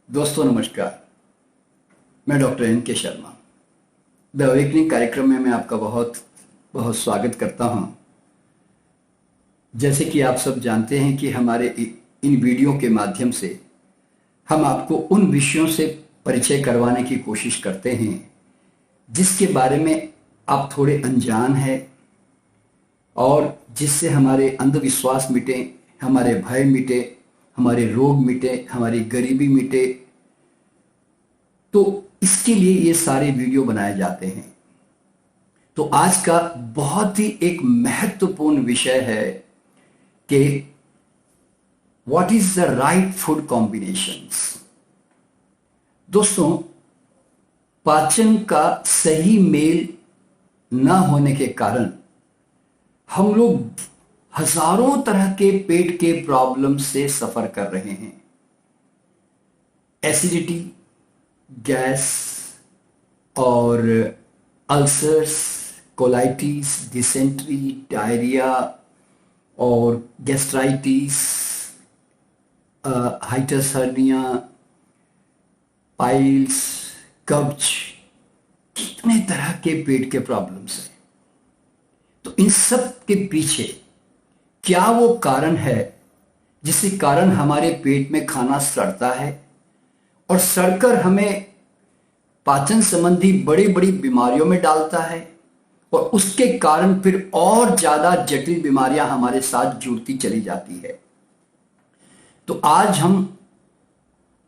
दोस्तों नमस्कार। मैं डॉक्टर एन के शर्मा द अवेकनिंग कार्यक्रम में मैं आपका बहुत बहुत स्वागत करता हूं। जैसे कि आप सब जानते हैं कि हमारे इन वीडियो के माध्यम से हम आपको उन विषयों से परिचय करवाने की कोशिश करते हैं जिसके बारे में आप थोड़े अनजान हैं और जिससे हमारे अंधविश्वास मिटे, हमारे भय मिटे, हमारे रोग मिटे, हमारी गरीबी मिटे। तो इसके लिए ये सारे वीडियो बनाए जाते हैं। तो आज का बहुत ही एक महत्वपूर्ण विषय है कि what is the right food combinations. दोस्तों, पाचन का सही मेल न होने के कारण हम लोग हजारों तरह के पेट के प्रॉब्लम से सफर कर रहे हैं। एसिडिटी, गैस और अल्सर्स, कोलाइटिस, डिसेंट्री, डायरिया और गैस्ट्राइटिस, हाइटस हर्निया, पाइल्स, कब्ज, कितने तरह के पेट के प्रॉब्लम्स हैं। तो इन सब के पीछे क्या वो कारण है जिसके कारण हमारे पेट में खाना सड़ता है और सड़कर हमें पाचन संबंधी बड़ी बड़ी बीमारियों में डालता है और उसके कारण फिर और ज्यादा जटिल बीमारियां हमारे साथ जुड़ती चली जाती है। तो आज हम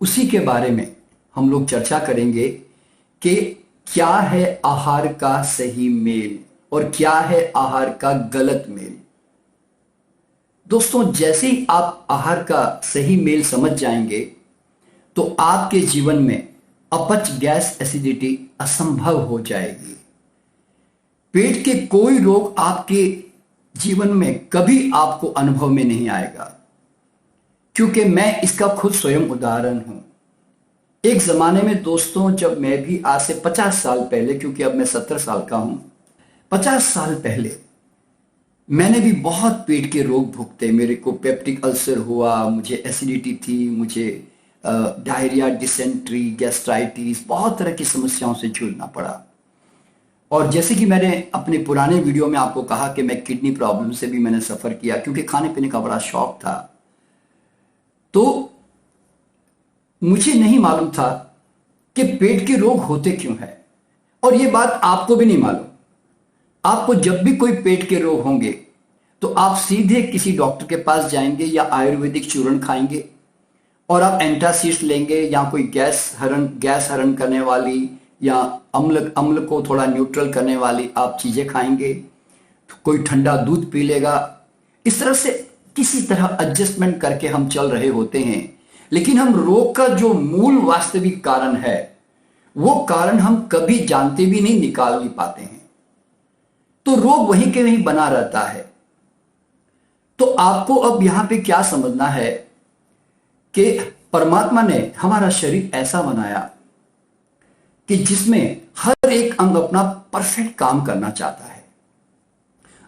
उसी के बारे में हम लोग चर्चा करेंगे कि क्या है आहार का सही मेल और क्या है आहार का गलत मेल। दोस्तों, जैसे ही आप आहार का सही मेल समझ जाएंगे तो आपके जीवन में अपच, गैस, एसिडिटी असंभव हो जाएगी। पेट के कोई रोग आपके जीवन में कभी आपको अनुभव में नहीं आएगा, क्योंकि मैं इसका खुद स्वयं उदाहरण हूं। एक जमाने में दोस्तों, जब मैं भी आज से 50 साल पहले, क्योंकि अब मैं 70 साल का हूं, 50 साल पहले मैंने भी बहुत पेट के रोग भुगते। मेरे को पेप्टिक अल्सर हुआ, मुझे एसिडिटी थी, मुझे डायरिया, डिसेंट्री, गैस्ट्राइटिस, बहुत तरह की समस्याओं से जूझना पड़ा। और जैसे कि मैंने अपने पुराने वीडियो में आपको कहा कि मैं किडनी प्रॉब्लम से भी मैंने सफ़र किया, क्योंकि खाने पीने का बड़ा शौक था। तो मुझे नहीं मालूम था कि पेट के रोग होते क्यों हैं, और ये बात आपको भी नहीं मालूम। आपको जब भी कोई पेट के रोग होंगे तो आप सीधे किसी डॉक्टर के पास जाएंगे या आयुर्वेदिक चूर्ण खाएंगे और आप एंटासिड लेंगे या कोई गैस हरण करने वाली या अम्ल को थोड़ा न्यूट्रल करने वाली आप चीजें खाएंगे। कोई ठंडा दूध पी लेगा। इस तरह से किसी तरह एडजस्टमेंट करके हम चल रहे होते हैं, लेकिन हम रोग का जो मूल वास्तविक कारण है वो कारण हम कभी जानते भी नहीं, निकाल नहीं पाते हैं। तो रोग वहीं के वहीं बना रहता है। तो आपको अब यहां पे क्या समझना है कि परमात्मा ने हमारा शरीर ऐसा बनाया कि जिसमें हर एक अंग अपना परफेक्ट काम करना चाहता है।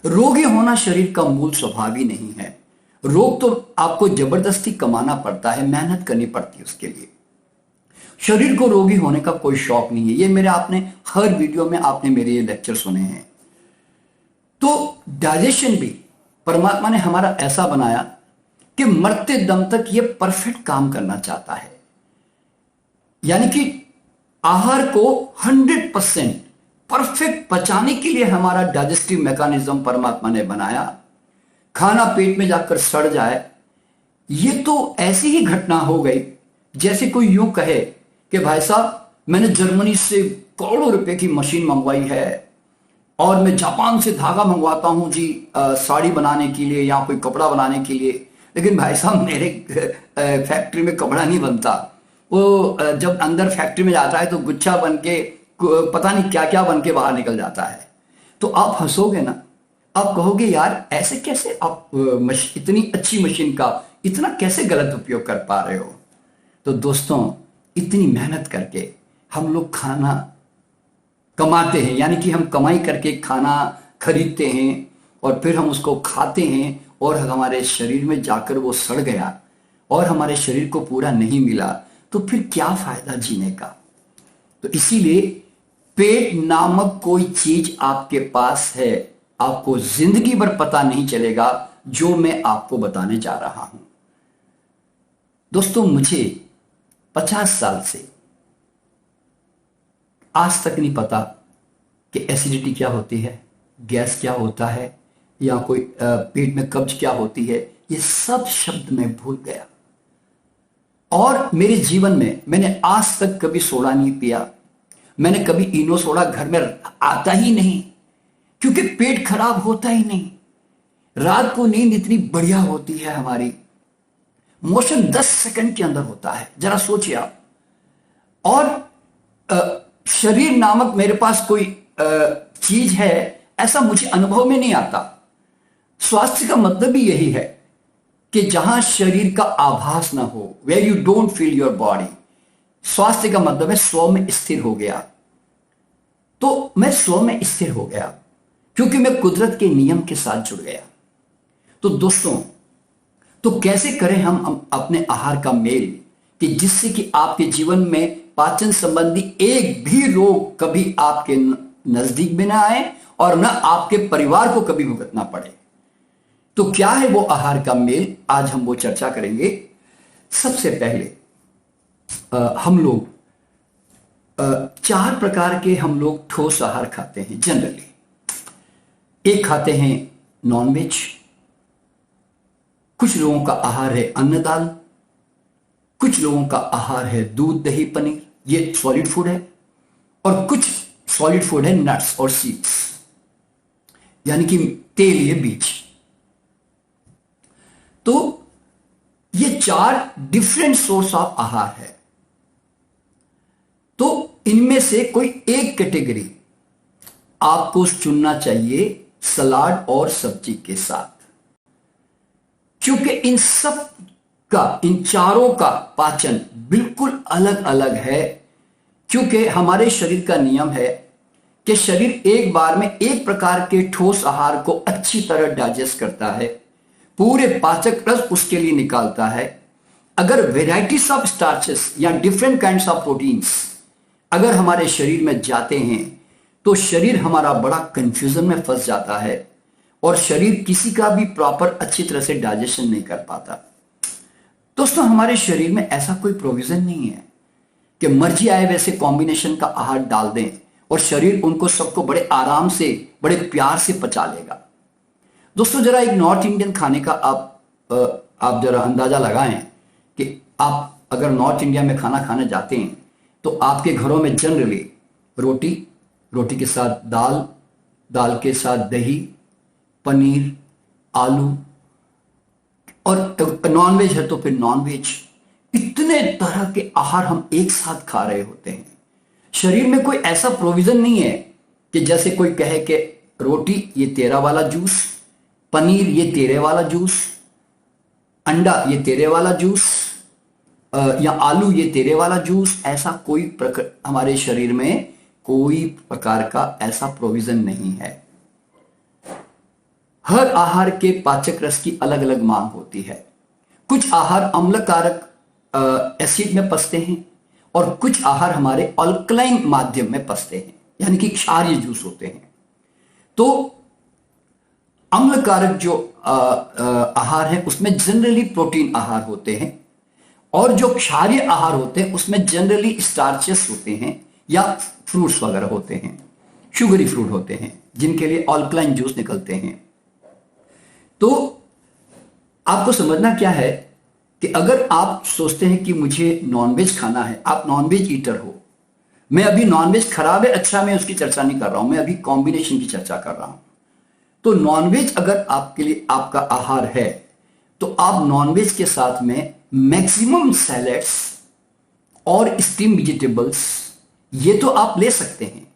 रोगी होना शरीर का मूल स्वभाव ही नहीं है। रोग तो आपको जबरदस्ती कमाना पड़ता है, मेहनत करनी पड़ती है उसके लिए। शरीर को रोगी होने का कोई शौक नहीं है। ये मेरे आपने हर वीडियो में आपने मेरे ये लेक्चर सुने हैं। तो डाइजेशन भी परमात्मा ने हमारा ऐसा बनाया कि मरते दम तक ये परफेक्ट काम करना चाहता है। यानी कि आहार को 100% परफेक्ट पचाने के लिए हमारा डाइजेस्टिव मैकेनिज्म परमात्मा ने बनाया। खाना पेट में जाकर सड़ जाए, ये तो ऐसी ही घटना हो गई जैसे कोई यूं कहे कि भाई साहब, मैंने जर्मनी से करोड़ों रुपए की मशीन मंगवाई है और मैं जापान से धागा मंगवाता हूं जी साड़ी बनाने के लिए या कोई कपड़ा बनाने के लिए, लेकिन भाई साहब मेरे फैक्ट्री में कपड़ा नहीं बनता। वो जब अंदर फैक्ट्री में जाता है तो गुच्छा बन के पता नहीं क्या क्या बन के बाहर निकल जाता है। तो आप हंसोगे ना, आप कहोगे यार ऐसे कैसे आप इतनी अच्छी मशीन का इतना कैसे गलत उपयोग कर पा रहे हो। तो दोस्तों, इतनी मेहनत करके हम लोग खाना कमाते हैं, यानी कि हम कमाई करके खाना खरीदते हैं और फिर हम उसको खाते हैं और हमारे शरीर में जाकर वो सड़ गया और हमारे शरीर को पूरा नहीं मिला, तो फिर क्या फायदा जीने का। तो इसीलिए पेट नामक कोई चीज आपके पास है, आपको जिंदगी भर पता नहीं चलेगा जो मैं आपको बताने जा रहा हूं। दोस्तों, मुझे 50 साल से आज तक नहीं पता कि एसिडिटी क्या होती है, गैस क्या होता है, या कोई पेट में कब्ज क्या होती है। ये सब शब्द मैं भूल गया। और मेरे जीवन में मैंने आज तक कभी सोडा नहीं पिया। मैंने कभी इनो सोडा घर में आता ही नहीं, क्योंकि पेट खराब होता ही नहीं। रात को नींद इतनी बढ़िया होती है हमारी, मोशन 10 सेकंड के अंदर होता है, जरा सोचिए आप। और शरीर नामक मेरे पास कोई चीज है, ऐसा मुझे अनुभव में नहीं आता। स्वास्थ्य का मतलब भी यही है कि जहां शरीर का आभास ना हो, where you don't feel your body. स्वास्थ्य का मतलब है स्व में स्थिर हो गया। तो मैं स्व में स्थिर हो गया क्योंकि मैं कुदरत के नियम के साथ जुड़ गया। तो दोस्तों, तो कैसे करें हम अपने आहार का मेल कि जिससे कि आपके जीवन में पाचन संबंधी एक भी रोग कभी आपके नजदीक में ना आए और ना आपके परिवार को कभी भुगतना पड़े। तो क्या है वो आहार का मेल, आज हम वो चर्चा करेंगे। सबसे पहले हम लोग 4 प्रकार के हम लोग ठोस आहार खाते हैं जनरली। एक खाते हैं नॉनवेज, कुछ लोगों का आहार है अन्न दाल, कुछ लोगों का आहार है दूध दही पनीर, ये सॉलिड फूड है। और कुछ सॉलिड फूड है नट्स और सीड्स, यानी कि तेलीय बीज। तो ये 4 डिफरेंट सोर्स ऑफ आहार है। तो इनमें से कोई एक कैटेगरी आपको चुनना चाहिए सलाद और सब्जी के साथ, क्योंकि इन सब का, इन चारों का पाचन बिल्कुल अलग अलग है। क्योंकि हमारे शरीर का नियम है कि शरीर एक बार में एक प्रकार के ठोस आहार को अच्छी तरह डाइजेस्ट करता है, पूरे पाचक रस उसके लिए निकालता है। अगर वेराइटीज ऑफ स्टार्चेस या डिफरेंट काइंड्स ऑफ प्रोटीन्स अगर हमारे शरीर में जाते हैं तो शरीर हमारा बड़ा कंफ्यूजन में फंस जाता है और शरीर किसी का भी प्रॉपर अच्छी तरह से डाइजेशन नहीं कर पाता। दोस्तों, हमारे शरीर में ऐसा कोई प्रोविजन नहीं है कि मर्जी आए वैसे कॉम्बिनेशन का आहार डाल दें और शरीर उनको सबको बड़े आराम से, बड़े प्यार से पचा लेगा। दोस्तों, जरा एक नॉर्थ इंडियन खाने का आप जरा अंदाजा लगाएं कि आप अगर नॉर्थ इंडिया में खाना खाने जाते हैं तो आपके घरों में जनरली रोटी, रोटी के साथ दाल, दाल के साथ दही, पनीर, आलू, और नॉनवेज है तो फिर नॉनवेज, इतने तरह के आहार हम एक साथ खा रहे होते हैं। शरीर में कोई ऐसा प्रोविजन नहीं है कि जैसे कोई कहे कि रोटी ये तेरा वाला जूस, पनीर ये तेरे वाला जूस, अंडा ये तेरे वाला जूस, या आलू ये तेरे वाला जूस। ऐसा कोई हमारे शरीर में कोई प्रकार का ऐसा प्रोविजन नहीं है। हर आहार के पाचक रस की अलग अलग मांग होती है। कुछ आहार अम्लकारक एसिड में पचते हैं और कुछ आहार हमारे अल्कलाइन माध्यम में पचते हैं, यानी कि क्षारीय जूस होते हैं। तो अम्लकारक जो आहार है उसमें जनरली प्रोटीन आहार होते हैं, और जो क्षारीय आहार होते हैं उसमें जनरली स्टार्चेस होते हैं या फ्रूट्स वगैरह होते हैं, शुगरी फ्रूट होते हैं जिनके लिए अल्कलाइन जूस निकलते हैं। तो आपको समझना क्या है कि अगर आप सोचते हैं कि मुझे नॉनवेज खाना है, आप नॉनवेज ईटर हो। मैं अभी नॉनवेज खराब है अच्छा मैं उसकी चर्चा नहीं कर रहा हूं, मैं अभी कॉम्बिनेशन की चर्चा कर रहा हूं। तो नॉनवेज अगर आपके लिए आपका आहार है तो आप नॉनवेज के साथ में मैक्सिमम सैलेड्स और स्टीम वेजिटेबल्स ये तो आप ले सकते हैं।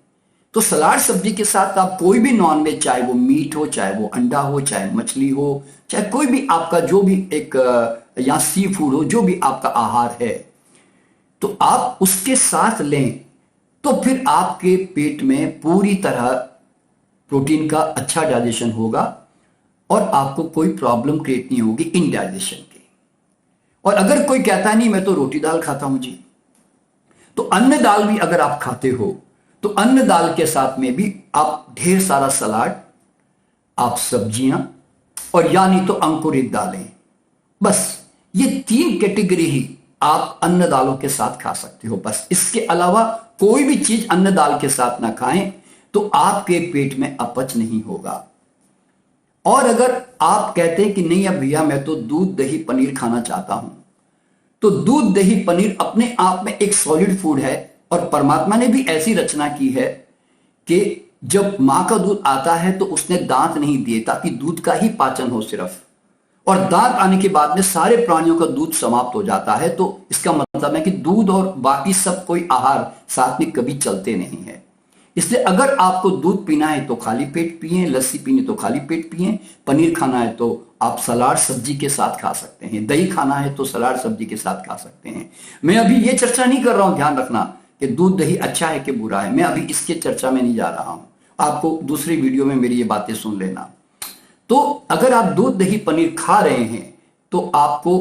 तो सलाद सब्जी के साथ आप कोई भी नॉनवेज, चाहे वो मीट हो, चाहे वो अंडा हो, चाहे मछली हो, चाहे कोई भी आपका जो भी एक या सी फूड हो, जो भी आपका आहार है, तो आप उसके साथ लें तो फिर आपके पेट में पूरी तरह प्रोटीन का अच्छा डाइजेशन होगा और आपको कोई प्रॉब्लम क्रिएट नहीं होगी इनडाइजेशन की। और अगर कोई कहता है नहीं मैं तो रोटी दाल खाता हूं जी, तो अन्न दाल भी अगर आप खाते हो तो अन्न दाल के साथ में भी आप ढेर सारा सलाद, आप सब्जियां, और यानी तो अंकुरित दालें, बस ये 3 कैटेगरी ही आप अन्न दालों के साथ खा सकते हो। बस इसके अलावा कोई भी चीज अन्न दाल के साथ ना खाएं तो आपके पेट में अपच नहीं होगा। और अगर आप कहते हैं कि नहीं अब भैया मैं तो दूध दही पनीर खाना चाहता हूं, तो दूध दही पनीर अपने आप में एक सॉलिड फूड है, और परमात्मा ने भी ऐसी रचना की है कि जब मां का दूध आता है तो उसने दांत नहीं दिए ताकि दूध का ही पाचन हो सिर्फ, और दांत आने के बाद में सारे प्राणियों का दूध समाप्त हो जाता है। तो इसका मतलब है कि दूध और बाकी सब कोई आहार साथ में कभी चलते नहीं है। इसलिए अगर आपको दूध पीना है तो खाली पेट पिए, लस्सी पीनी तो खाली पेट पिए, पनीर खाना है तो आप सलाद सब्जी के साथ खा सकते हैं, दही खाना है तो सलाद सब्जी के साथ खा सकते हैं। मैं अभी ये चर्चा नहीं कर रहा हूं, ध्यान रखना, कि दूध दही अच्छा है कि बुरा है, मैं अभी इसके चर्चा में नहीं जा रहा हूं। आपको दूसरी वीडियो में मेरी ये बातें सुन लेना। तो अगर आप दूध दही पनीर खा रहे हैं तो आपको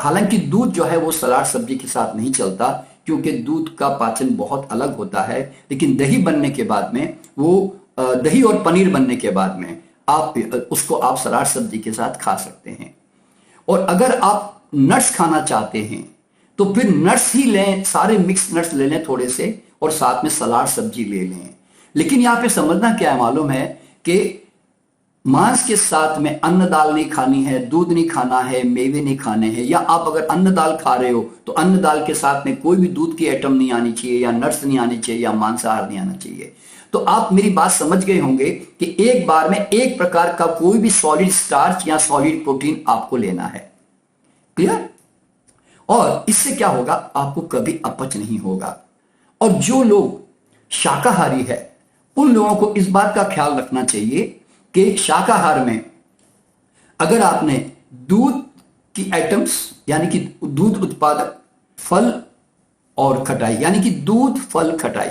हालांकि दूध जो है वो सलाद सब्जी के साथ नहीं चलता, क्योंकि दूध का पाचन बहुत अलग होता है, लेकिन दही बनने के बाद में वो दही और पनीर बनने के बाद में आप उसको आप सलाद सब्जी के साथ खा सकते हैं। और अगर आप नट्स खाना चाहते हैं तो फिर नट्स ही लें, सारे मिक्स नट्स ले लें थोड़े से, और साथ में सलाद सब्जी ले लें। लेकिन यहां पे समझना क्या है मालूम है कि मांस के साथ में अन्न दाल नहीं खानी है, दूध नहीं खाना है, मेवे नहीं खाने हैं, या आप अगर अन्न दाल खा रहे हो तो अन्न दाल के साथ में कोई भी दूध की आइटम नहीं आनी चाहिए, या नट्स नहीं आनी चाहिए, या मांसाहार नहीं आना चाहिए। तो आप मेरी बात समझ गए होंगे कि एक बार में एक प्रकार का कोई भी सॉलिड स्टार्च या सॉलिड प्रोटीन आपको लेना है। क्लियर? और इससे क्या होगा, आपको कभी अपच नहीं होगा। और जो लोग शाकाहारी है उन लोगों को इस बात का ख्याल रखना चाहिए कि शाकाहार में अगर आपने दूध की आइटम्स यानी कि दूध उत्पादक, फल और खटाई, यानी कि दूध फल खटाई,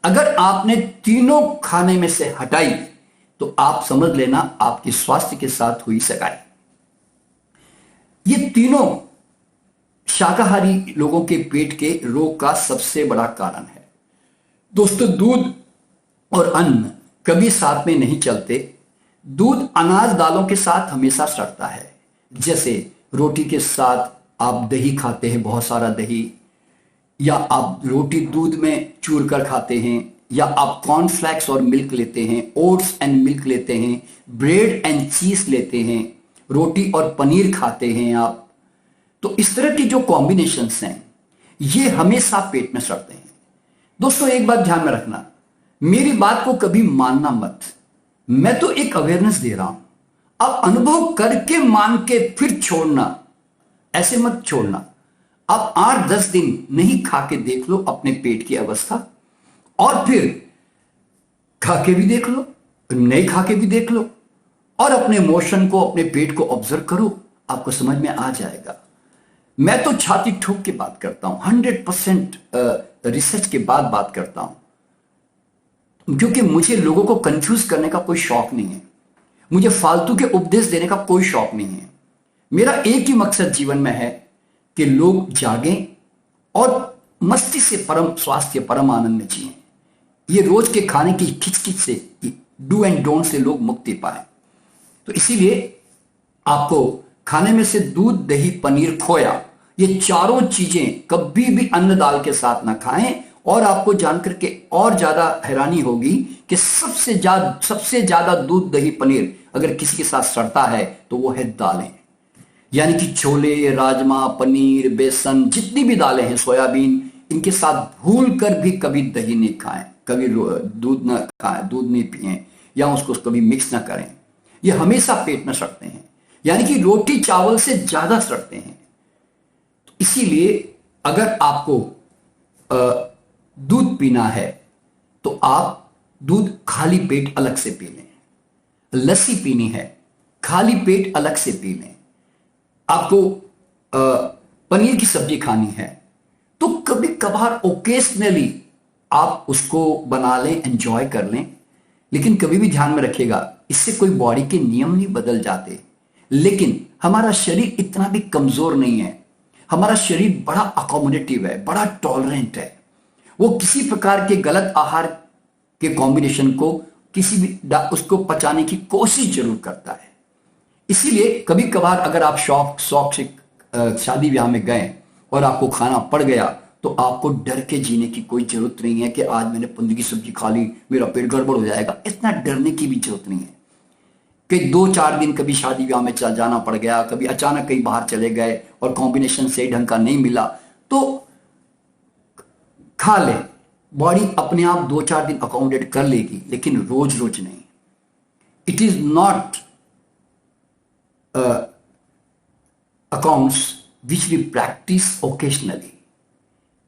अगर आपने तीनों खाने में से हटाई तो आप समझ लेना आपके स्वास्थ्य के साथ हुई सगाई। ये तीनों शाकाहारी लोगों के पेट के रोग का सबसे बड़ा कारण है। दोस्तों, दूध और अन्न कभी साथ में नहीं चलते। दूध अनाज दालों के साथ हमेशा सड़ता है। जैसे रोटी के साथ आप दही खाते हैं, बहुत सारा दही, या आप रोटी दूध में चूर कर खाते हैं, या आप कॉर्नफ्लेक्स और मिल्क लेते हैं, ओट्स एंड मिल्क लेते हैं, ब्रेड एंड चीज लेते हैं, रोटी और पनीर खाते हैं आप। तो इस तरह की जो कॉम्बिनेशंस हैं ये हमेशा पेट में सड़ते हैं। दोस्तों, एक बात ध्यान में रखना, मेरी बात को कभी मानना मत, मैं तो एक अवेयरनेस दे रहा हूं। अब अनुभव करके मान के फिर छोड़ना, ऐसे मत छोड़ना। आप 8-10 दिन नहीं खा के देख लो अपने पेट की अवस्था, और फिर खा के भी देख लो, नहीं खा के भी देख लो, और अपने इमोशन को, अपने पेट को ऑब्जर्व करो, आपको समझ में आ जाएगा। मैं तो छाती ठोक के बात करता हूं, 100% रिसर्च के बाद बात करता हूं, क्योंकि मुझे लोगों को कंफ्यूज करने का कोई शौक नहीं है, मुझे फालतू के उपदेश देने का कोई शौक नहीं है। मेरा एक ही मकसद जीवन में है कि लोग जागें और मस्ती से परम स्वास्थ्य, परम आनंद में जिएं। ये रोज के खाने की खिचखिच से, डू एंड डोंट से लोग मुक्ति पाए। तो इसीलिए आपको खाने में से दूध, दही, पनीर, खोया, ये चारों चीजें कभी भी अन्न दाल के साथ ना खाएं। और आपको जानकर के और ज्यादा हैरानी होगी कि सबसे ज्यादा दूध, दही, पनीर अगर किसी के साथ सड़ता है तो वो है दालें, यानी कि छोले, राजमा, पनीर, बेसन, जितनी भी दालें हैं, सोयाबीन, इनके साथ भूल कर भी कभी दही नहीं खाएं, कभी दूध ना खाएं, दूध नहीं पिएं, या उसको कभी मिक्स ना करें। ये हमेशा पेट में सड़ते हैं, यानी कि रोटी चावल से ज्यादा सड़ते हैं। तो इसीलिए अगर आपको दूध पीना है तो आप दूध खाली पेट अलग से पी लें, लस्सी पीनी है खाली पेट अलग से पी लें, आपको पनीर की सब्जी खानी है तो कभी कभार ओकेजनली आप उसको बना लें, एंजॉय कर लें। लेकिन कभी भी ध्यान में रखिएगा, इससे कोई बॉडी के नियम नहीं बदल जाते, लेकिन हमारा शरीर इतना भी कमजोर नहीं है हमारा शरीर बड़ा अकोमोडेटिव है, बड़ा टॉलरेंट है। वो किसी प्रकार के गलत आहार के कॉम्बिनेशन को किसी भी उसको पचाने की कोशिश जरूर करता है। इसीलिए कभी कभार अगर आप शौक से शादी ब्याह में गए और आपको खाना पड़ गया, तो आपको डर के जीने की कोई जरूरत नहीं है कि आज मैंने पनीर की सब्जी खा ली, मेरा पेट गड़बड़ हो जाएगा। इतना डरने की भी जरूरत नहीं है कि 2-4 दिन कभी शादी ब्याह में चल जाना पड़ गया, कभी अचानक कहीं बाहर चले गए और कॉम्बिनेशन सही ढंग का नहीं मिला तो खा ले। बॉडी अपने आप 2-4 दिन अकोमोडेट कर लेगी, लेकिन रोज रोज नहीं। It is not accounts which we practice occasionally.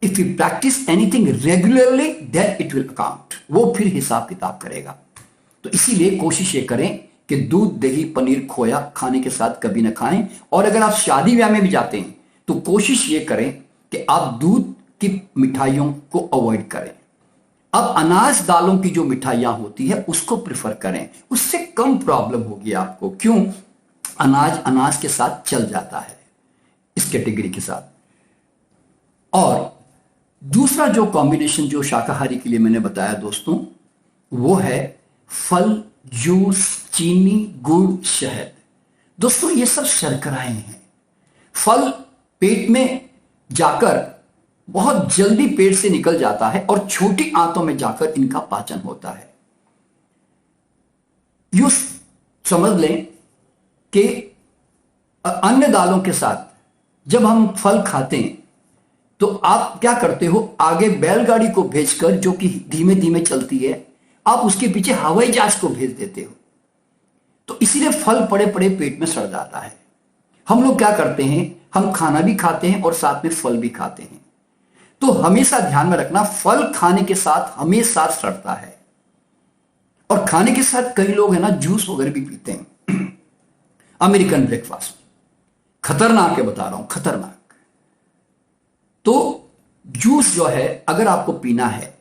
If we practice anything regularly, then it will account. वो फिर हिसाब किताब करेगा। तो इसीलिए कोशिश ये करें कि दूध, दही, पनीर, खोया खाने के साथ कभी ना खाएं। और अगर आप शादी ब्याह में भी जाते हैं तो कोशिश ये करें कि आप दूध की मिठाइयों को अवॉइड करें। अब अनाज दालों की जो मिठाइयां होती है उसको प्रिफर करें, उससे कम प्रॉब्लम होगी आपको। क्यों? अनाज के साथ चल जाता है इस कैटेगरी के साथ। और दूसरा जो कॉम्बिनेशन जो शाकाहारी के लिए मैंने बताया दोस्तों, वो है फल, जूस, चीनी, गुड़, शहद। दोस्तों ये सब शर्कराएं हैं। फल पेट में जाकर बहुत जल्दी पेट से निकल जाता है और छोटी आंतों में जाकर इनका पाचन होता है। यूं समझ लें कि अन्य दालों के साथ जब हम फल खाते हैं तो आप क्या करते हो, आगे बैलगाड़ी को भेजकर जो कि धीमे धीमे चलती है, आप उसके पीछे हवाई जहाज को भेज देते हो। तो इसीलिए फल पड़े पड़े पेट में सड़ जाता है। हम लोग क्या करते हैं, हम खाना भी खाते हैं और साथ में फल भी खाते हैं। तो हमेशा ध्यान में रखना, फल खाने के साथ हमेशा सड़ता है। और खाने के साथ कई लोग है ना जूस वगैरह भी पीते हैं। अमेरिकन ब्रेकफास्ट खतरनाक है, बता रहा हूं, खतरनाक। तो जूस जो है अगर आपको पीना है,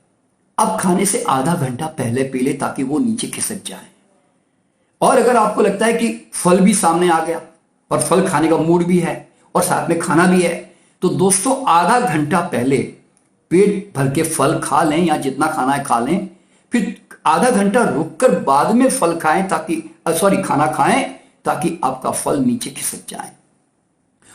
अब खाने से आधा घंटा पहले पी ले ताकि वो नीचे खिसक जाए। और अगर आपको लगता है कि फल भी सामने आ गया और फल खाने का मूड भी है और साथ में खाना भी है, तो दोस्तों आधा घंटा पहले पेट भर के फल खा लें या जितना खाना है खा लें, फिर आधा घंटा रुककर बाद में फल खाएं ताकि खाना खाएं ताकि आपका फल नीचे खिसक जाए।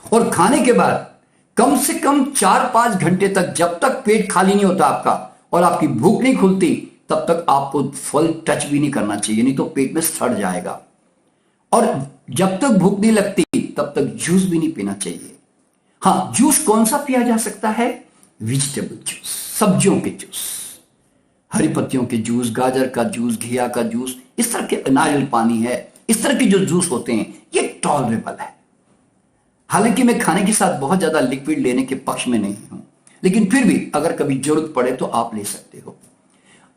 और खाने के बाद कम से कम 4-5 घंटे तक, जब तक पेट खाली नहीं होता आपका और आपकी भूख नहीं खुलती, तब तक आपको फल टच भी नहीं करना चाहिए, नहीं तो पेट में सड़ जाएगा। और जब तक भूख नहीं लगती तब तक जूस भी नहीं पीना चाहिए। हाँ, जूस कौन सा पिया जा सकता है? वेजिटेबल जूस, सब्जियों के जूस, हरी पत्तियों के जूस, गाजर का जूस, घिया का जूस, इस तरह के, नारियल पानी है, इस तरह के जो जूस होते हैं ये टॉलरेबल है। हालांकि मैं खाने के साथ बहुत ज्यादा लिक्विड लेने के पक्ष में नहीं हूं, लेकिन फिर भी अगर कभी जरूरत पड़े तो आप ले सकते हो।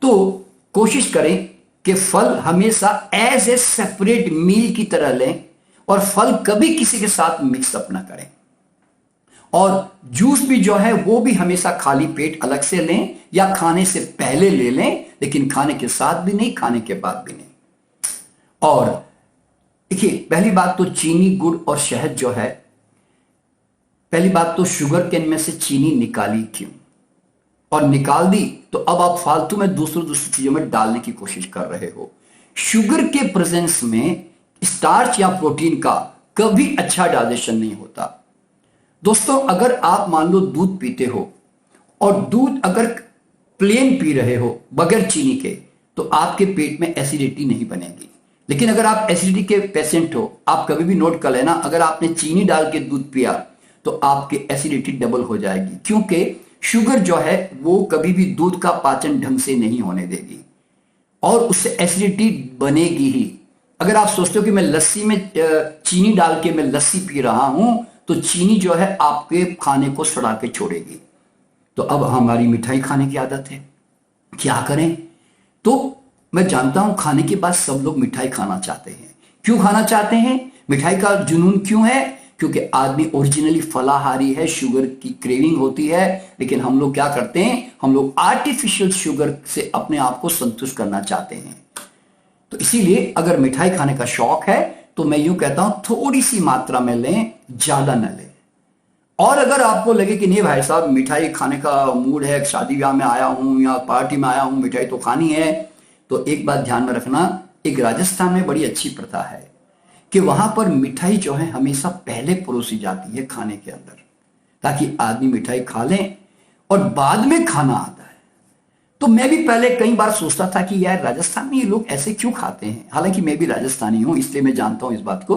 तो कोशिश करें कि फल हमेशा एज ए सेपरेट मील की तरह लें और फल कभी किसी के साथ मिक्सअप ना करें। और जूस भी जो है वो भी हमेशा खाली पेट अलग से लें या खाने से पहले ले लें, लेकिन खाने के साथ भी नहीं, खाने के बाद भी नहीं। और देखिए, पहली बात तो चीनी, गुड़ और शहद जो है, पहली बात तो शुगर केन में से चीनी निकाली क्यों? और निकाल दी तो अब आप फालतू में दूसरी चीजों में डालने की कोशिश कर रहे हो। शुगर के प्रेजेंस में स्टार्च या प्रोटीन का कभी अच्छा डाइजेशन नहीं होता। दोस्तों, अगर आप मान लो दूध पीते हो और दूध अगर प्लेन पी रहे हो बगैर चीनी के, तो आपके पेट में एसिडिटी नहीं बनेगी। लेकिन अगर आप एसिडिटी के पेशेंट हो, आप कभी भी नोट कर लेना, अगर आपने चीनी डाल के दूध पिया तो आपकी एसिडिटी डबल हो जाएगी, क्योंकि शुगर जो है वो कभी भी दूध का पाचन ढंग से नहीं होने देगी और उससे एसिडिटी बनेगी ही। अगर आप सोचते हो कि मैं लस्सी में चीनी डाल के मैं लस्सी पी रहा हूं, तो चीनी जो है आपके खाने को सड़ा के छोड़ेगी। तो अब हमारी मिठाई खाने की आदत है, क्या करें? तो मैं जानता हूं खाने के बाद सब लोग मिठाई खाना चाहते हैं। क्यों खाना चाहते हैं? मिठाई का जुनून क्यों है? क्योंकि आदमी ओरिजिनली फलाहारी है, शुगर की क्रेविंग होती है। लेकिन हम लोग क्या करते हैं, हम लोग आर्टिफिशियल शुगर से अपने आप को संतुष्ट करना चाहते हैं। तो इसीलिए अगर मिठाई खाने का शौक है तो मैं यूं कहता हूं थोड़ी सी मात्रा में लें, ज्यादा न लें। और अगर आपको लगे कि नहीं भाई साहब मिठाई खाने का मूड है, शादी ब्याह में आया हूं या पार्टी में आया हूं, मिठाई तो खानी है, तो एक बात ध्यान में रखना, एक राजस्थान में बड़ी अच्छी प्रथा है कि वहां पर मिठाई जो है हमेशा पहले परोसी जाती है खाने के अंदर, ताकि आदमी मिठाई खा लें और बाद में खाना आता है। तो मैं भी पहले कई बार सोचता था कि यार राजस्थान में ये लोग ऐसे क्यों खाते हैं, हालांकि मैं भी राजस्थानी हूं इसलिए मैं जानता हूं इस बात को।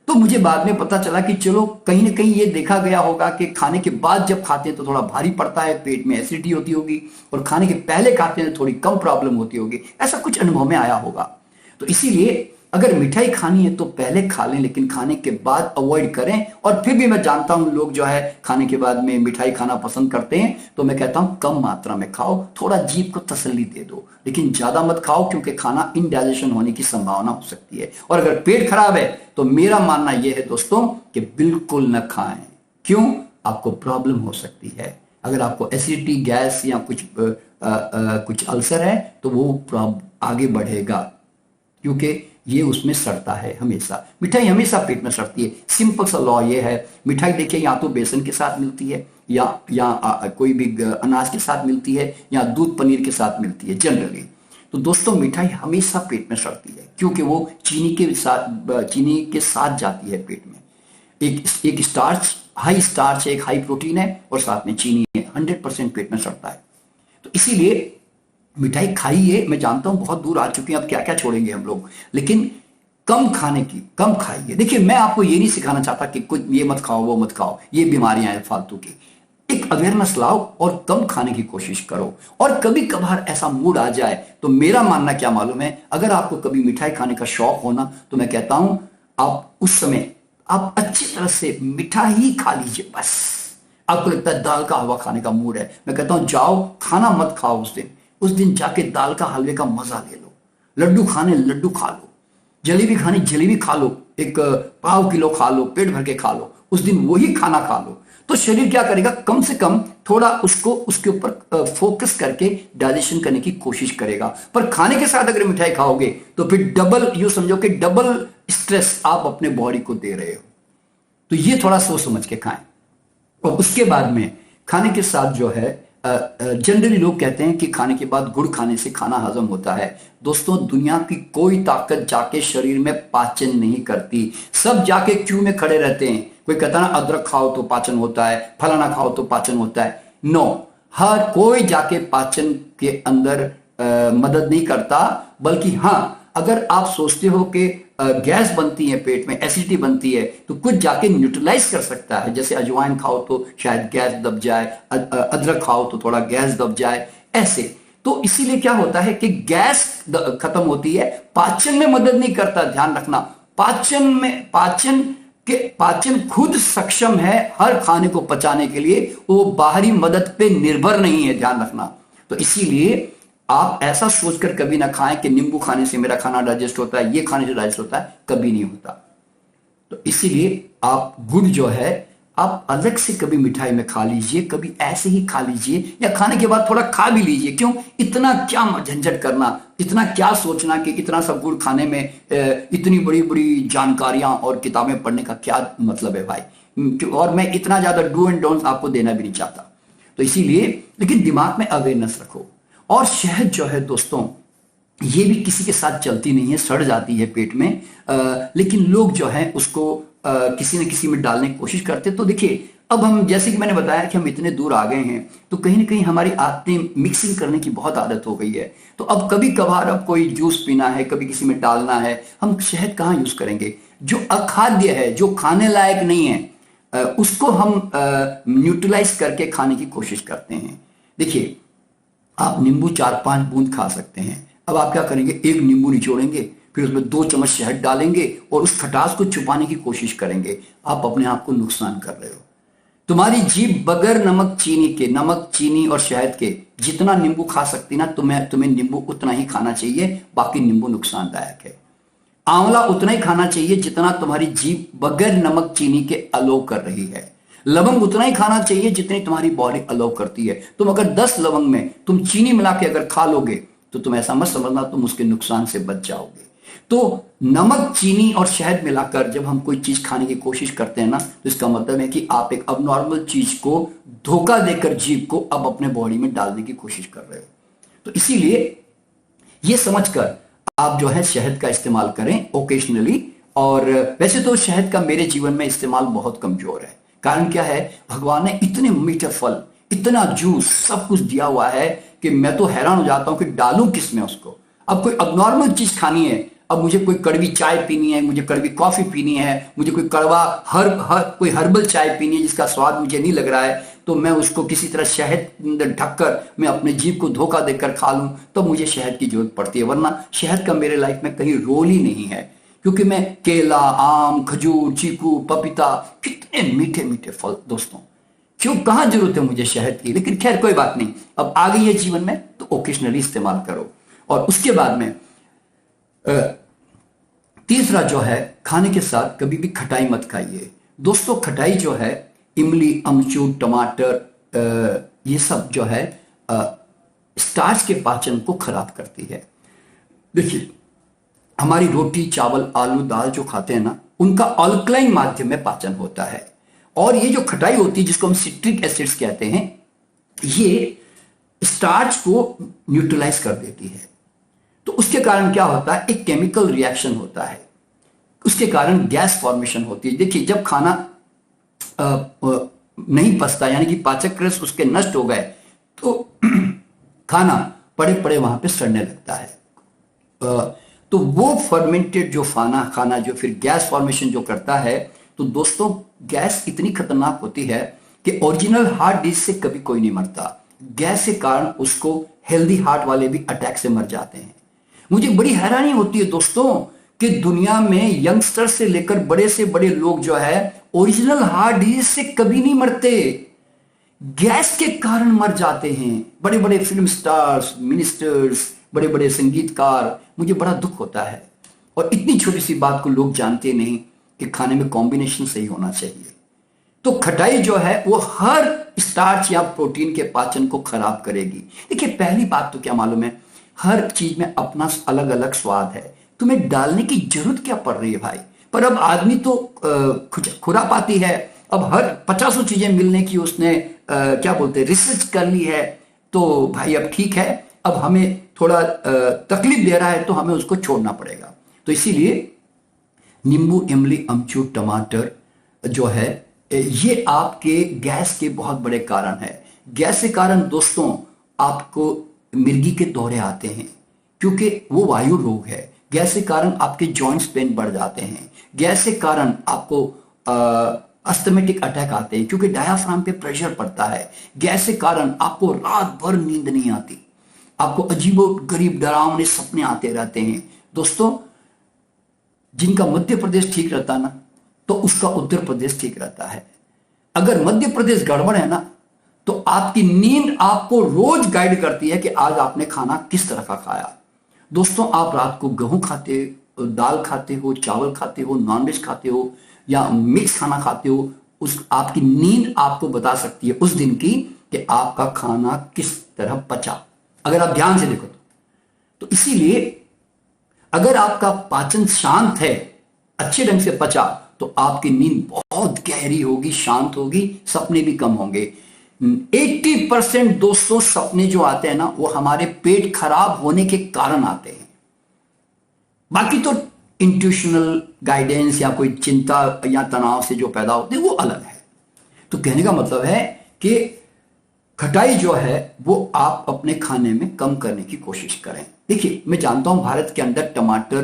तो मुझे बाद में पता चला कि चलो कहीं ना कहीं ये देखा गया होगा कि खाने के बाद जब खाते हैं तो थोड़ा भारी पड़ता है, पेट में एसिडिटी होती होगी, और खाने के पहले खाते हैं तो थोड़ी कम प्रॉब्लम होती होगी, ऐसा कुछ अनुभव में आया होगा। तो इसीलिए अगर मिठाई खानी है तो पहले खा लें, लेकिन खाने के बाद अवॉइड करें। और फिर भी मैं जानता हूं लोग जो है खाने के बाद में मिठाई खाना पसंद करते हैं, तो मैं कहता हूं कम मात्रा में खाओ, थोड़ा जीभ को तसल्ली दे दो, लेकिन ज्यादा मत खाओ क्योंकि खाना इनडाइजेशन होने की संभावना हो सकती है। और अगर पेट खराब है तो मेरा मानना यह है दोस्तों कि बिल्कुल न खाएं। क्यों? आपको प्रॉब्लम हो सकती है। अगर आपको एसिडिटी, गैस या कुछ अल्सर है तो वो आगे बढ़ेगा, क्योंकि ये उसमें सड़ता है। हमेशा मिठाई हमेशा पेट में सड़ती है। सिंपल सा लॉ ये है, मिठाई देखिए या तो बेसन के साथ मिलती है या कोई भी अनाज के साथ मिलती है या दूध पनीर के साथ मिलती है जनरली। तो दोस्तों मिठाई हमेशा पेट में सड़ती है क्योंकि वो चीनी के साथ जाती है पेट में। एक स्टार्च, हाई स्टार्च है, एक हाई प्रोटीन है और साथ में चीनी है, 100% पेट में सड़ता है। तो इसीलिए मिठाई खाइए, मैं जानता हूं बहुत दूर आ चुके हैं, अब क्या क्या छोड़ेंगे हम लोग, लेकिन कम खाइए। देखिए मैं आपको ये नहीं सिखाना चाहता कि कुछ ये मत खाओ वो मत खाओ, ये बीमारियां हैं फालतू की। एक अवेयरनेस लाओ और कम खाने की कोशिश करो। और कभी कभार ऐसा मूड आ जाए तो मेरा मानना क्या मालूम है, अगर आपको कभी मिठाई खाने का शौक होना तो मैं कहता हूं आप उस समय आप अच्छी तरह से मिठाई ही खा लीजिए। बस आपको लगता है दाल का हलवा खाने का मूड है, मैं कहता हूं जाओ, खाना मत खाओ उस दिन जाके दाल का हलवे का मजा ले लो। लड्डू खाने लड्डू खा लो, जलेबी खानी जलेबी खा लो, एक पाव किलो खा लो, पेट भर के खा लो, उस दिन वही खाना खा लो। तो शरीर क्या करेगा, कम से कम थोड़ा उसको उसके ऊपर फोकस करके डाइजेशन करने की कोशिश करेगा। पर खाने के साथ अगर मिठाई खाओगे तो फिर डबल, यूं समझो कि डबल स्ट्रेस आप अपने बॉडी को दे रहे हो। तो ये थोड़ा सोच समझ के खाएं। और उसके बाद में खाने के साथ जो है जनरली लोग कहते हैं कि खाने के बाद गुड़ खाने से खाना हजम होता है। दोस्तों दुनिया की कोई ताकत जाके शरीर में पाचन नहीं करती। सब जाके क्यू में खड़े रहते हैं। कोई कहता ना अदरक खाओ तो पाचन होता है, फलाना खाओ तो पाचन होता है। नो, हर कोई जाके पाचन के अंदर मदद नहीं करता, बल्कि हाँ अगर आप सोचते हो कि गैस बनती है पेट में, एसिडिटी बनती है, तो कुछ जाके न्यूट्रलाइज कर सकता है। जैसे अजवाइन खाओ तो शायद गैस दब जाए, अदरक खाओ तो थोड़ा गैस दब जाए, ऐसे। तो इसीलिए क्या होता है कि गैस खत्म होती है, पाचन में मदद नहीं करता। ध्यान रखना, पाचन खुद सक्षम है हर खाने को पचाने के लिए, वो बाहरी मदद पे निर्भर नहीं है। ध्यान रखना। तो इसीलिए आप ऐसा सोचकर कभी ना खाएं कि नींबू खाने से मेरा खाना डाइजेस्ट होता है, ये खाने से डाइजेस्ट होता है, कभी नहीं होता। तो इसीलिए आप गुड़ जो है आप अलग से कभी मिठाई में खा लीजिए, कभी ऐसे ही खा लीजिए, या खाने के बाद थोड़ा खा भी लीजिए। क्यों इतना क्या झंझट करना, इतना क्या सोचना कि इतना सब गुड़ खाने में इतनी बड़ी बड़ी जानकारियां और किताबें पढ़ने का क्या मतलब है भाई। और मैं इतना ज्यादा डू एंड डोंट्स आपको देना भी नहीं चाहता। तो इसीलिए, लेकिन दिमाग में अवेयरनेस रखो। और शहद जो है दोस्तों, ये भी किसी के साथ चलती नहीं है, सड़ जाती है पेट में। लेकिन लोग जो है उसको किसी न किसी में डालने की कोशिश करते। तो देखिए अब हम, जैसे कि मैंने बताया कि हम इतने दूर आ गए हैं, तो कहीं ना कहीं हमारी आदतें मिक्सिंग करने की बहुत आदत हो गई है। तो अब कभी कभार अब कोई जूस पीना है, कभी किसी में डालना है, हम शहद कहाँ यूज करेंगे। जो अखाद्य है, जो खाने लायक नहीं है, उसको हम न्यूट्रलाइज करके खाने की कोशिश करते हैं। देखिए आप नींबू 4-5 बूंद खा सकते हैं। अब आप क्या करेंगे, एक नींबू निचोड़ेंगे, फिर उसमें 2 चम्मच शहद डालेंगे और उस खटास को छुपाने की कोशिश करेंगे। आप अपने आप को नुकसान कर रहे हो। तुम्हारी जीभ बगैर नमक चीनी और शहद के जितना नींबू खा सकती ना, तुम्हें नींबू उतना ही खाना चाहिए। बाकी नींबू नुकसानदायक है। आंवला उतना ही खाना चाहिए जितना तुम्हारी जीभ बगैर नमक चीनी के अलो कर रही है। लवंग उतना ही खाना चाहिए जितनी तुम्हारी बॉडी अलाउ करती है। तुम अगर 10 लवंग में तुम चीनी मिला के अगर खा लोगे तो तुम ऐसा मत समझना तुम उसके नुकसान से बच जाओगे। तो नमक, चीनी और शहद मिलाकर जब हम कोई चीज खाने की कोशिश करते हैं ना, तो इसका मतलब है कि आप एक अबनॉर्मल चीज को धोखा देकर जीभ को अब अपने बॉडी में डालने की कोशिश कर रहे हो। तो इसीलिए ये समझकर आप जो है शहद का इस्तेमाल करें ओकेजनली। और वैसे तो शहद का मेरे जीवन में इस्तेमाल बहुत कमजोर है। कारण क्या है, भगवान ने इतने मीठे फल, इतना जूस, सब कुछ दिया हुआ है कि मैं तो हैरान हो जाता हूं कि डालूं किस में उसको। अब कोई अबनॉर्मल चीज खानी है, अब मुझे कोई कड़वी चाय पीनी है, मुझे कड़वी कॉफी पीनी है, मुझे कोई कड़वा कोई हर्बल चाय पीनी है जिसका स्वाद मुझे नहीं लग रहा है, तो मैं उसको किसी तरह शहद ढककर मैं अपने जीभ को धोखा देकर खा लूं, तो मुझे शहद की जरूरत पड़ती है। वरना शहद का मेरे लाइफ में कहीं रोल ही नहीं है, क्योंकि मैं केला, आम, खजूर, चीकू, पपीता, कितने मीठे मीठे फल दोस्तों, क्यों कहां जरूरत है मुझे शहद की। लेकिन खैर कोई बात नहीं, अब आ गई है जीवन में तो ओकेजनली इस्तेमाल करो। और उसके बाद में तीसरा जो है, खाने के साथ कभी भी खटाई मत खाइए दोस्तों। खटाई जो है, इमली, अमचूर, टमाटर, ये सब जो है स्टार्च के पाचन को खराब करती है। देखिए, हमारी रोटी, चावल, आलू, दाल जो खाते हैं ना, उनका अल्कलाइन माध्यम में पाचन होता है। और ये जो खटाई होती है जिसको हम सिट्रिक एसिड्स कहते हैं, ये स्टार्च को न्यूट्रलाइज कर देती है। तो उसके कारण क्या होता है, एक केमिकल रिएक्शन होता है, उसके कारण गैस फॉर्मेशन होती है। देखिए, जब खाना नहीं पचता, यानी कि पाचक रस उसके नष्ट हो गए, तो खाना पड़े पड़े वहां पे सड़ने लगता है। तो वो फर्मेंटेड जो खाना जो फिर गैस फॉर्मेशन जो करता है, तो दोस्तों गैस इतनी खतरनाक होती है कि ओरिजिनल हार्ट डिजीज से कभी कोई नहीं मरता। गैस के कारण उसको हेल्दी हार्ट वाले भी अटैक से मर जाते हैं। मुझे बड़ी हैरानी होती है दोस्तों कि दुनिया में यंगस्टर से लेकर बड़े से बड़े लोग जो है ओरिजिनल हार्ट डिजीज से कभी नहीं मरते, गैस के कारण मर जाते हैं। बड़े बड़े फिल्म स्टार्स, मिनिस्टर्स, बड़े बड़े संगीतकार, मुझे बड़ा दुख होता है। और इतनी छोटी सी बात को लोग जानते नहीं कि खाने में कॉम्बिनेशन सही होना चाहिए। तो खटाई जो है वो हर स्टार्च या प्रोटीन के पाचन को खराब करेगी। देखिए, पहली बात तो क्या मालूम है, हर चीज में अपना अलग अलग स्वाद है, तुम्हें डालने की जरूरत क्या पड़ रही है भाई। पर अब आदमी तो खुरापाती है, अब हर 50 चीजें मिलने की उसने क्या बोलते हैं, रिसर्च कर ली है। तो भाई अब ठीक है, अब हमें थोड़ा तकलीफ दे रहा है तो हमें उसको छोड़ना पड़ेगा। तो इसीलिए नींबू, इमली, अमचूर, टमाटर जो है ये आपके गैस के बहुत बड़े कारण है। गैस के कारण दोस्तों आपको मिर्गी के दौरे आते हैं, क्योंकि वो वायु रोग है। गैस के कारण आपके जॉइंट्स पेन बढ़ जाते हैं। गैस के कारण आपको अस्थमेटिक अटैक आते हैं, क्योंकि डायाफ्राम पे प्रेशर पड़ता है। गैस के कारण आपको रात भर नींद नहीं आती, आपको अजीबो गरीब डरावने सपने आते रहते हैं। दोस्तों, जिनका मध्य प्रदेश ठीक रहता ना, तो उसका उत्तर प्रदेश ठीक रहता है। अगर मध्य प्रदेश गड़बड़ है ना, तो आपकी नींद आपको रोज गाइड करती है कि आज आपने खाना किस तरह का खाया। दोस्तों, आप रात को गेहूं खाते, दाल खाते हो, चावल खाते हो, नॉनवेज खाते हो या मिक्स खाना खाते हो, उस आपकी नींद आपको बता सकती है उस दिन की कि आपका खाना किस तरह पचा, अगर आप ध्यान से देखो तो इसीलिए अगर आपका पाचन शांत है, अच्छे ढंग से पचा, तो आपकी नींद बहुत गहरी होगी, शांत होगी, सपने भी कम होंगे। 80% दोस्तों सपने जो आते हैं ना, वो हमारे पेट खराब होने के कारण आते हैं। बाकी तो इंट्यूशनल गाइडेंस या कोई चिंता या तनाव से जो पैदा होते हैं वो अलग है। तो कहने का मतलब है कि खटाई जो है वो आप अपने खाने में कम करने की कोशिश करें। देखिए, मैं जानता हूं भारत के अंदर टमाटर,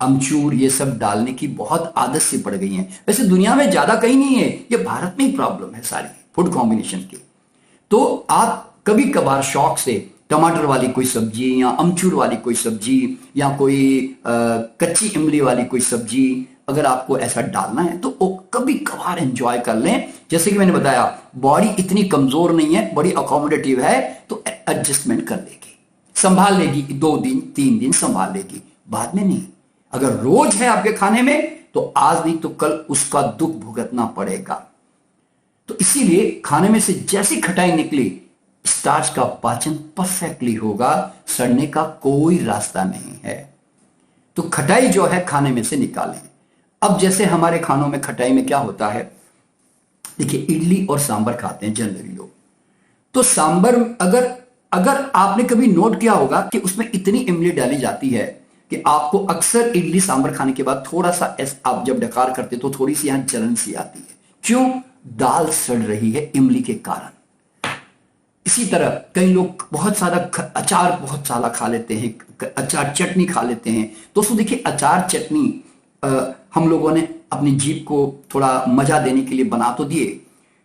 अमचूर, ये सब डालने की बहुत आदत सी पड़ गई है। वैसे दुनिया में ज्यादा कहीं नहीं है, ये भारत में ही प्रॉब्लम है सारी फूड कॉम्बिनेशन की। तो आप कभी कभार शौक से टमाटर वाली कोई सब्जी या अमचूर वाली कोई सब्जी या कोई कच्ची इमली वाली कोई सब्जी, अगर आपको ऐसा डालना है तो वो कभी कभार एंजॉय कर लें। जैसे कि मैंने बताया, बॉडी इतनी कमजोर नहीं है, बड़ी अकोमोडेटिव है, तो एडजस्टमेंट कर लेगी, संभाल लेगी, 2 दिन 3 दिन संभाल लेगी, बाद में नहीं। अगर रोज है आपके खाने में, तो आज नहीं तो कल उसका दुख भुगतना पड़ेगा। तो इसीलिए खाने में से जैसी खटाई निकली, स्टार्च का पाचन परफेक्टली होगा, सड़ने का कोई रास्ता नहीं है। तो खटाई जो है खाने में से निकालें। अब जैसे हमारे खानों में खटाई में क्या होता है, देखिए इडली और सांबर खाते हैं जनरली लोग, तो सांबर अगर अगर आपने कभी नोट किया होगा कि उसमें इतनी इमली डाली जाती है कि आपको अक्सर इडली सांबर खाने के बाद थोड़ा सा आप जब डकार करते तो थोड़ी सी यहां जलन सी आती है। क्यों? दाल सड़ रही है इमली के कारण। इसी तरह कई लोग बहुत सारा अचार बहुत सारा खा लेते हैं, अचार चटनी खा लेते हैं। दोस्तों देखिए अचार चटनी हम लोगों ने अपनी जीभ को थोड़ा मजा देने के लिए बना तो दिए,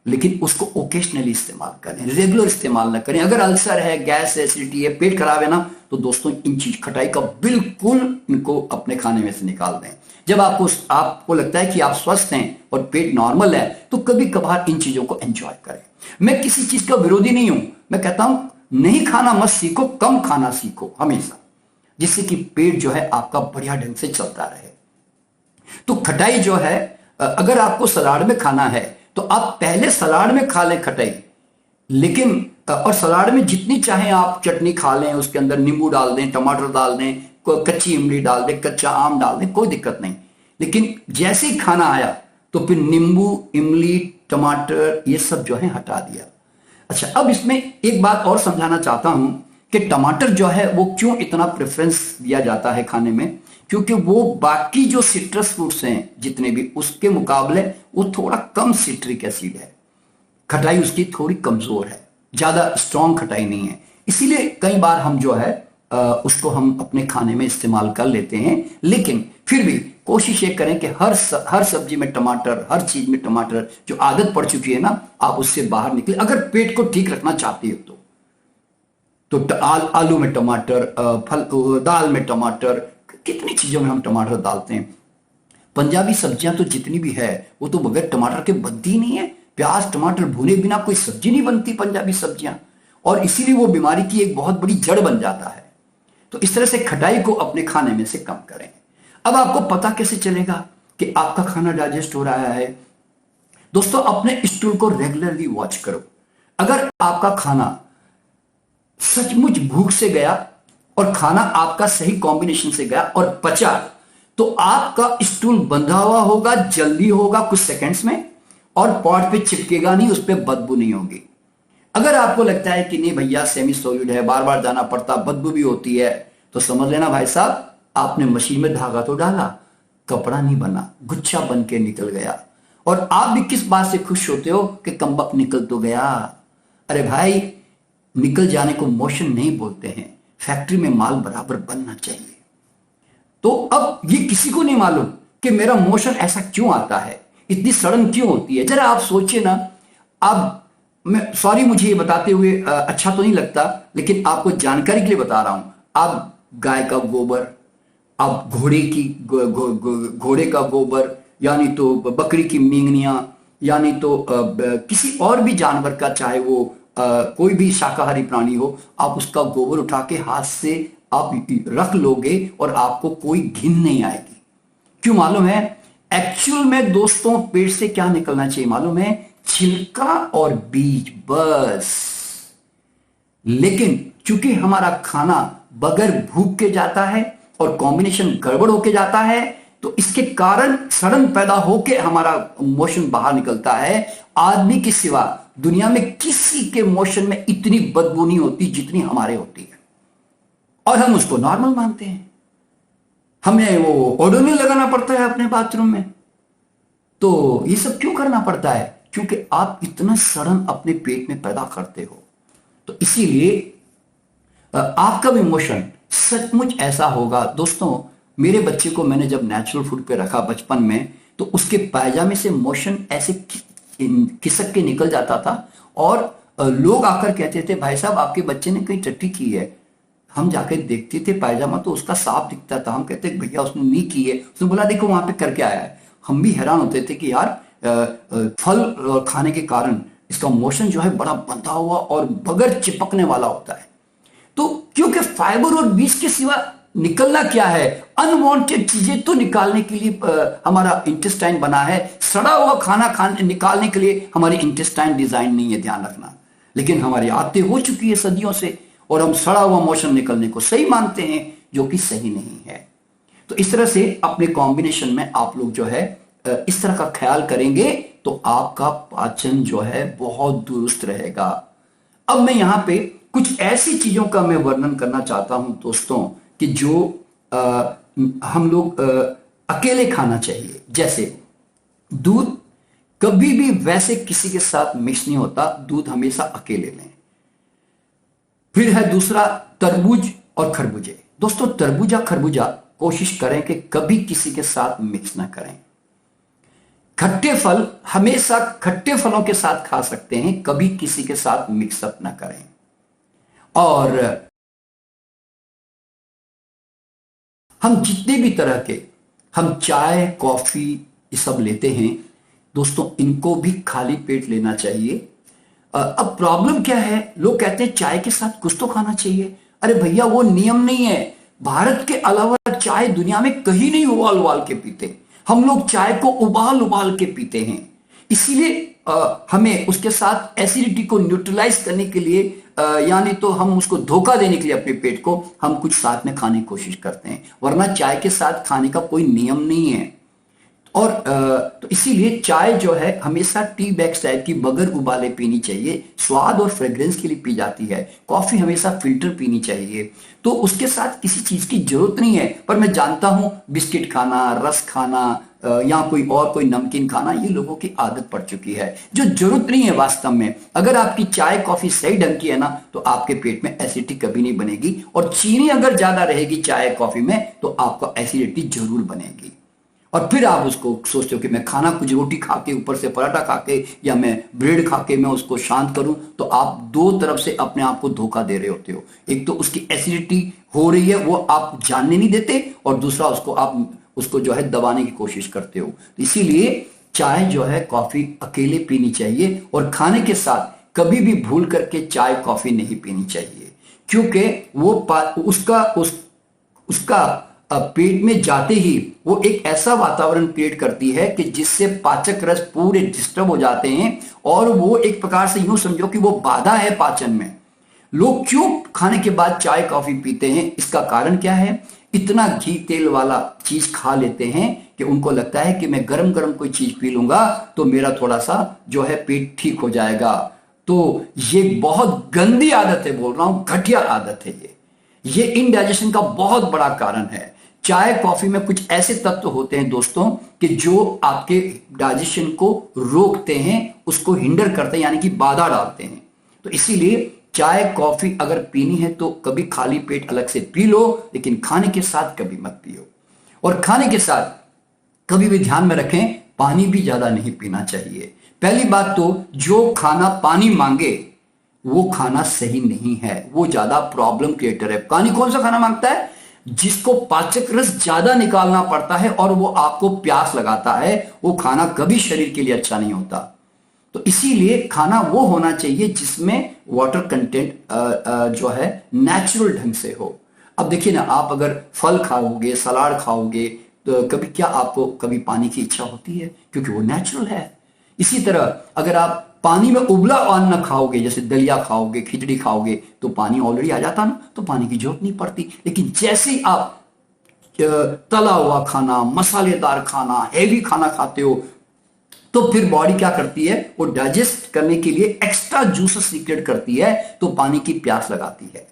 लेकिन उसको ओकेशनली इस्तेमाल करें, रेगुलर इस्तेमाल ना करें। अगर अल्सर है, गैस है, एसिडिटी है, पेट खराब है ना, तो दोस्तों इन चीज खटाई का बिल्कुल इनको अपने खाने में से निकाल दें। जब आपको लगता है कि आप स्वस्थ हैं और पेट नॉर्मल है, तो कभी कभार इन चीजों को एंजॉय करें। मैं किसी चीज का विरोधी नहीं हूं, मैं कहता हूं नहीं खाना मत सीखो, कम खाना सीखो हमेशा, जिससे कि पेट जो है आपका बढ़िया ढंग से चलता रहे। तो खटाई जो है, अगर आपको सलाद में खाना है तो आप पहले सलाद में खा लें खटाई, लेकिन और सलाद में जितनी चाहे आप चटनी खा लें, उसके अंदर नींबू डाल दें, टमाटर डाल दें, कच्ची इमली डाल दें, कच्चा आम डाल दें, कोई दिक्कत नहीं। लेकिन जैसे ही खाना आया तो फिर नींबू, इमली, टमाटर ये सब जो है हटा दिया। अच्छा, अब इसमें एक बात और समझाना चाहता हूं कि टमाटर जो है वो क्यों इतना प्रेफरेंस दिया जाता है खाने में, क्योंकि वो बाकी जो सिट्रस फ्रूट्स हैं जितने भी, उसके मुकाबले वो थोड़ा कम सिट्रिक एसिड है, खटाई उसकी थोड़ी कमजोर है, ज्यादा स्ट्रॉन्ग खटाई नहीं है। इसीलिए कई बार हम जो है उसको हम अपने खाने में इस्तेमाल कर लेते हैं, लेकिन फिर भी कोशिश ये करें कि हर सब्जी में टमाटर, हर चीज में टमाटर, जो आदत पड़ चुकी है ना, आप उससे बाहर निकले। अगर पेट को ठीक रखना चाहते हो तो आलू में टमाटर, दाल में टमाटर, कितनी चीजों में हम टमाटर डालते हैं। पंजाबी सब्जियां तो जितनी भी है वो तो बगैर टमाटर के बनती नहीं है। प्याज टमाटर भुने बिना कोई सब्जी नहीं बनती पंजाबी सब्जियां, और इसीलिए वो बीमारी की एक बहुत बड़ी जड़ बन जाता है। तो इस तरह से खटाई को अपने खाने में से कम करें। अब आपको पता कैसे चलेगा कि आपका खाना डाइजेस्ट हो रहा है? दोस्तों अपने स्टूल को रेगुलरली वॉच करो। अगर आपका खाना सचमुच भूख से गया और खाना आपका सही कॉम्बिनेशन से गया और पचा, तो आपका स्टूल बंधा हुआ होगा, जल्दी होगा कुछ सेकंड्स में, और पॉट पे चिपकेगा नहीं, उस पर बदबू नहीं होगी। अगर आपको लगता है कि नहीं भैया सेमी सॉलिड है, बार बार जाना पड़ता, बदबू भी होती है, तो समझ लेना भाई साहब आपने मशीन में धागा तो डाला, कपड़ा नहीं बना, गुच्छा बन के निकल गया। और आप भी किस बात से खुश होते हो कि कमबख्त निकल तो गया। अरे भाई, निकल जाने को मोशन नहीं बोलते हैं, फैक्ट्री में माल बराबर बनना चाहिए। तो अब ये किसी को नहीं मालूम कि मेरा मोशन ऐसा क्यों आता है, इतनी सड़न क्यों होती है। जरा आप सोचिए ना। अब मैं सॉरी, मुझे ये बताते हुए अच्छा तो नहीं लगता, लेकिन आपको जानकारी के लिए बता रहा हूं। आप गाय का गोबर, आप घोड़े का गोबर, यानी तो बकरी की मींगनियां, यानी तो किसी और भी जानवर का, चाहे वो कोई भी शाकाहारी प्राणी हो, आप उसका गोबर उठा के हाथ से आप रख लोगे और आपको कोई घिन नहीं आएगी। क्यों मालूम है? एक्चुअल में दोस्तों पेट से क्या निकलना चाहिए मालूम है? छिलका और बीज, बस। लेकिन चूंकि हमारा खाना बगैर भूख के जाता है और कॉम्बिनेशन गड़बड़ होके जाता है, तो इसके कारण सड़न पैदा होके हमारा मोशन बाहर निकलता है। आदमी के सिवा दुनिया में किसी के मोशन में इतनी बदबू नहीं होती जितनी हमारे होती है, और हम उसको नॉर्मल मानते हैं। हमें वो ओडोनिल लगाना पड़ता है अपने बाथरूम में। तो ये सब क्यों करना पड़ता है? क्योंकि आप इतना सड़न अपने पेट में पैदा करते हो। तो इसीलिए आपका भी मोशन सचमुच ऐसा होगा। दोस्तों मेरे बच्चे को मैंने जब नेचुरल फूड पे रखा बचपन में, तो उसके पायजामे से मोशन ऐसे खिसक के निकल जाता था, और लोग आकर कहते थे भाई साहब आपके बच्चे ने कहीं टट्टी की है। हम जाकर देखते थे पायजामा तो उसका साफ दिखता था। हम कहते भैया उसने नहीं की है। उसने बोला देखो वहां पे करके आया है। हम भी हैरान होते थे कि यार फल खाने के कारण इसका मोशन जो है बड़ा बंधा हुआ और बगैर चिपकने वाला होता है। तो क्योंकि फाइबर और बीज के सिवा निकलना क्या है? अनवांटेड चीजें तो निकालने के लिए हमारा इंटेस्टाइन बना है। सड़ा हुआ खाना निकालने के लिए हमारी इंटेस्टाइन डिजाइन नहीं है, ध्यान रखना। लेकिन हमारी आदतें हो चुकी है सदियों से, और हम सड़ा हुआ मोशन निकलने को सही मानते हैं, जो कि सही नहीं है। तो इस तरह से अपने कॉम्बिनेशन में आप लोग जो है इस तरह का ख्याल करेंगे तो आपका पाचन जो है बहुत दुरुस्त रहेगा। अब मैं यहां पे कुछ ऐसी चीजों का मैं वर्णन करना चाहता हूं दोस्तों कि जो हम लोग अकेले खाना चाहिए। जैसे दूध कभी भी वैसे किसी के साथ मिक्स नहीं होता, दूध हमेशा अकेले लें। फिर है दूसरा तरबूज और खरबूजे। दोस्तों तरबूजा खरबूजा कोशिश करें कि कभी किसी के साथ मिक्स ना करें। खट्टे फल हमेशा खट्टे फलों के साथ खा सकते हैं, कभी किसी के साथ मिक्सअप ना करें। और हम जितने भी तरह के हम चाय कॉफी ये सब लेते हैं दोस्तों, इनको भी खाली पेट लेना चाहिए। अब प्रॉब्लम क्या है, लोग कहते हैं चाय के साथ कुछ तो खाना चाहिए। अरे भैया वो नियम नहीं है। भारत के अलावा चाय दुनिया में कहीं नहीं उबाल उबाल के पीते। हम लोग चाय को उबाल उबाल के पीते हैं। इसीलिए हमें उसके साथ एसिडिटी को न्यूट्रलाइज करने के लिए यानी तो हम उसको धोखा देने के लिए अपने पेट को हम कुछ साथ में खाने की कोशिश करते हैं, वरना चाय के साथ खाने का कोई नियम नहीं है। और तो इसीलिए चाय जो है हमेशा टी बैग्स टाइप की बगैर उबाले पीनी चाहिए। स्वाद और फ्रेग्रेंस के लिए पी जाती है। कॉफी हमेशा फिल्टर पीनी चाहिए। तो उसके साथ किसी चीज की जरूरत नहीं है। पर मैं जानता हूं बिस्किट खाना, रस खाना या कोई नमकीन खाना, ये लोगों की आदत पड़ चुकी है जो जरूरत नहीं है वास्तव में। अगर आपकी चाय कॉफी सही ढंग की है ना, तो आपके पेट में एसिडिटी कभी नहीं बनेगी। और चीनी अगर ज्यादा रहेगी चाय कॉफी में तो आपको एसिडिटी जरूर बनेगी। और फिर आप उसको सोचते हो कि मैं खाना कुछ रोटी खा के ऊपर से पराठा खा के या मैं ब्रेड खा के मैं उसको शांत करूं, तो आप दो तरफ से अपने आप को धोखा दे रहे होते हो। एक तो उसकी एसिडिटी हो रही है वो आप जानने नहीं देते, और दूसरा आप उसको जो है दबाने की कोशिश करते हो। तो इसीलिए चाय जो है कॉफी अकेले पीनी चाहिए, और खाने के साथ कभी भी भूल करके चाय कॉफी नहीं पीनी चाहिए, क्योंकि वो उसका पेट में जाते ही वो एक ऐसा वातावरण क्रिएट करती है कि जिससे पाचक रस पूरे डिस्टर्ब हो जाते हैं, और वो एक प्रकार से यूं समझो कि वो बाधा है पाचन में। लोग क्यों खाने के बाद चाय कॉफी पीते हैं, इसका कारण क्या है? इतना घी तेल वाला चीज खा लेते हैं कि उनको लगता है कि मैं गरम गरम कोई चीज पी लूंगा तो मेरा थोड़ा सा जो है पेट ठीक हो जाएगा। तो ये बहुत गंदी आदत है, बोल रहा हूं घटिया आदत है। ये इनडाइजेशन का बहुत बड़ा कारण है। चाय कॉफी में कुछ ऐसे तत्व होते हैं दोस्तों कि जो आपके डाइजेशन को रोकते हैं, उसको हिंडर करते हैं, यानी कि बाधा डालते हैं। तो इसीलिए चाय कॉफी अगर पीनी है तो कभी खाली पेट अलग से पी लो, लेकिन खाने के साथ कभी मत पियो। और खाने के साथ कभी भी ध्यान में रखें, पानी भी ज्यादा नहीं पीना चाहिए। पहली बात तो जो खाना पानी मांगे वो खाना सही नहीं है, वो ज्यादा प्रॉब्लम क्रिएटर है। पानी कौन सा खाना मांगता है? जिसको पाचक रस ज्यादा निकालना पड़ता है और वो आपको प्यास लगाता है, वो खाना कभी शरीर के लिए अच्छा नहीं होता। तो इसीलिए खाना वो होना चाहिए जिसमें वाटर कंटेंट जो है नेचुरल ढंग से हो। अब देखिए ना, आप अगर फल खाओगे, सलाद खाओगे, तो कभी क्या आपको कभी पानी की इच्छा होती है? क्योंकि वो नेचुरल है। इसी तरह अगर आप पानी में उबला अन्न खाओगे, जैसे दलिया खाओगे, खिचड़ी खाओगे, तो पानी ऑलरेडी आ जाता ना, तो पानी की जरूरत नहीं पड़ती। लेकिन जैसे ही आप तला हुआ खाना, मसालेदार खाना, हेवी खाना खाते हो, तो फिर बॉडी क्या करती है? वो डाइजेस्ट करने के लिए एक्स्ट्रा जूसेस सीक्रेट करती है, तो पानी की प्यास लगाती है।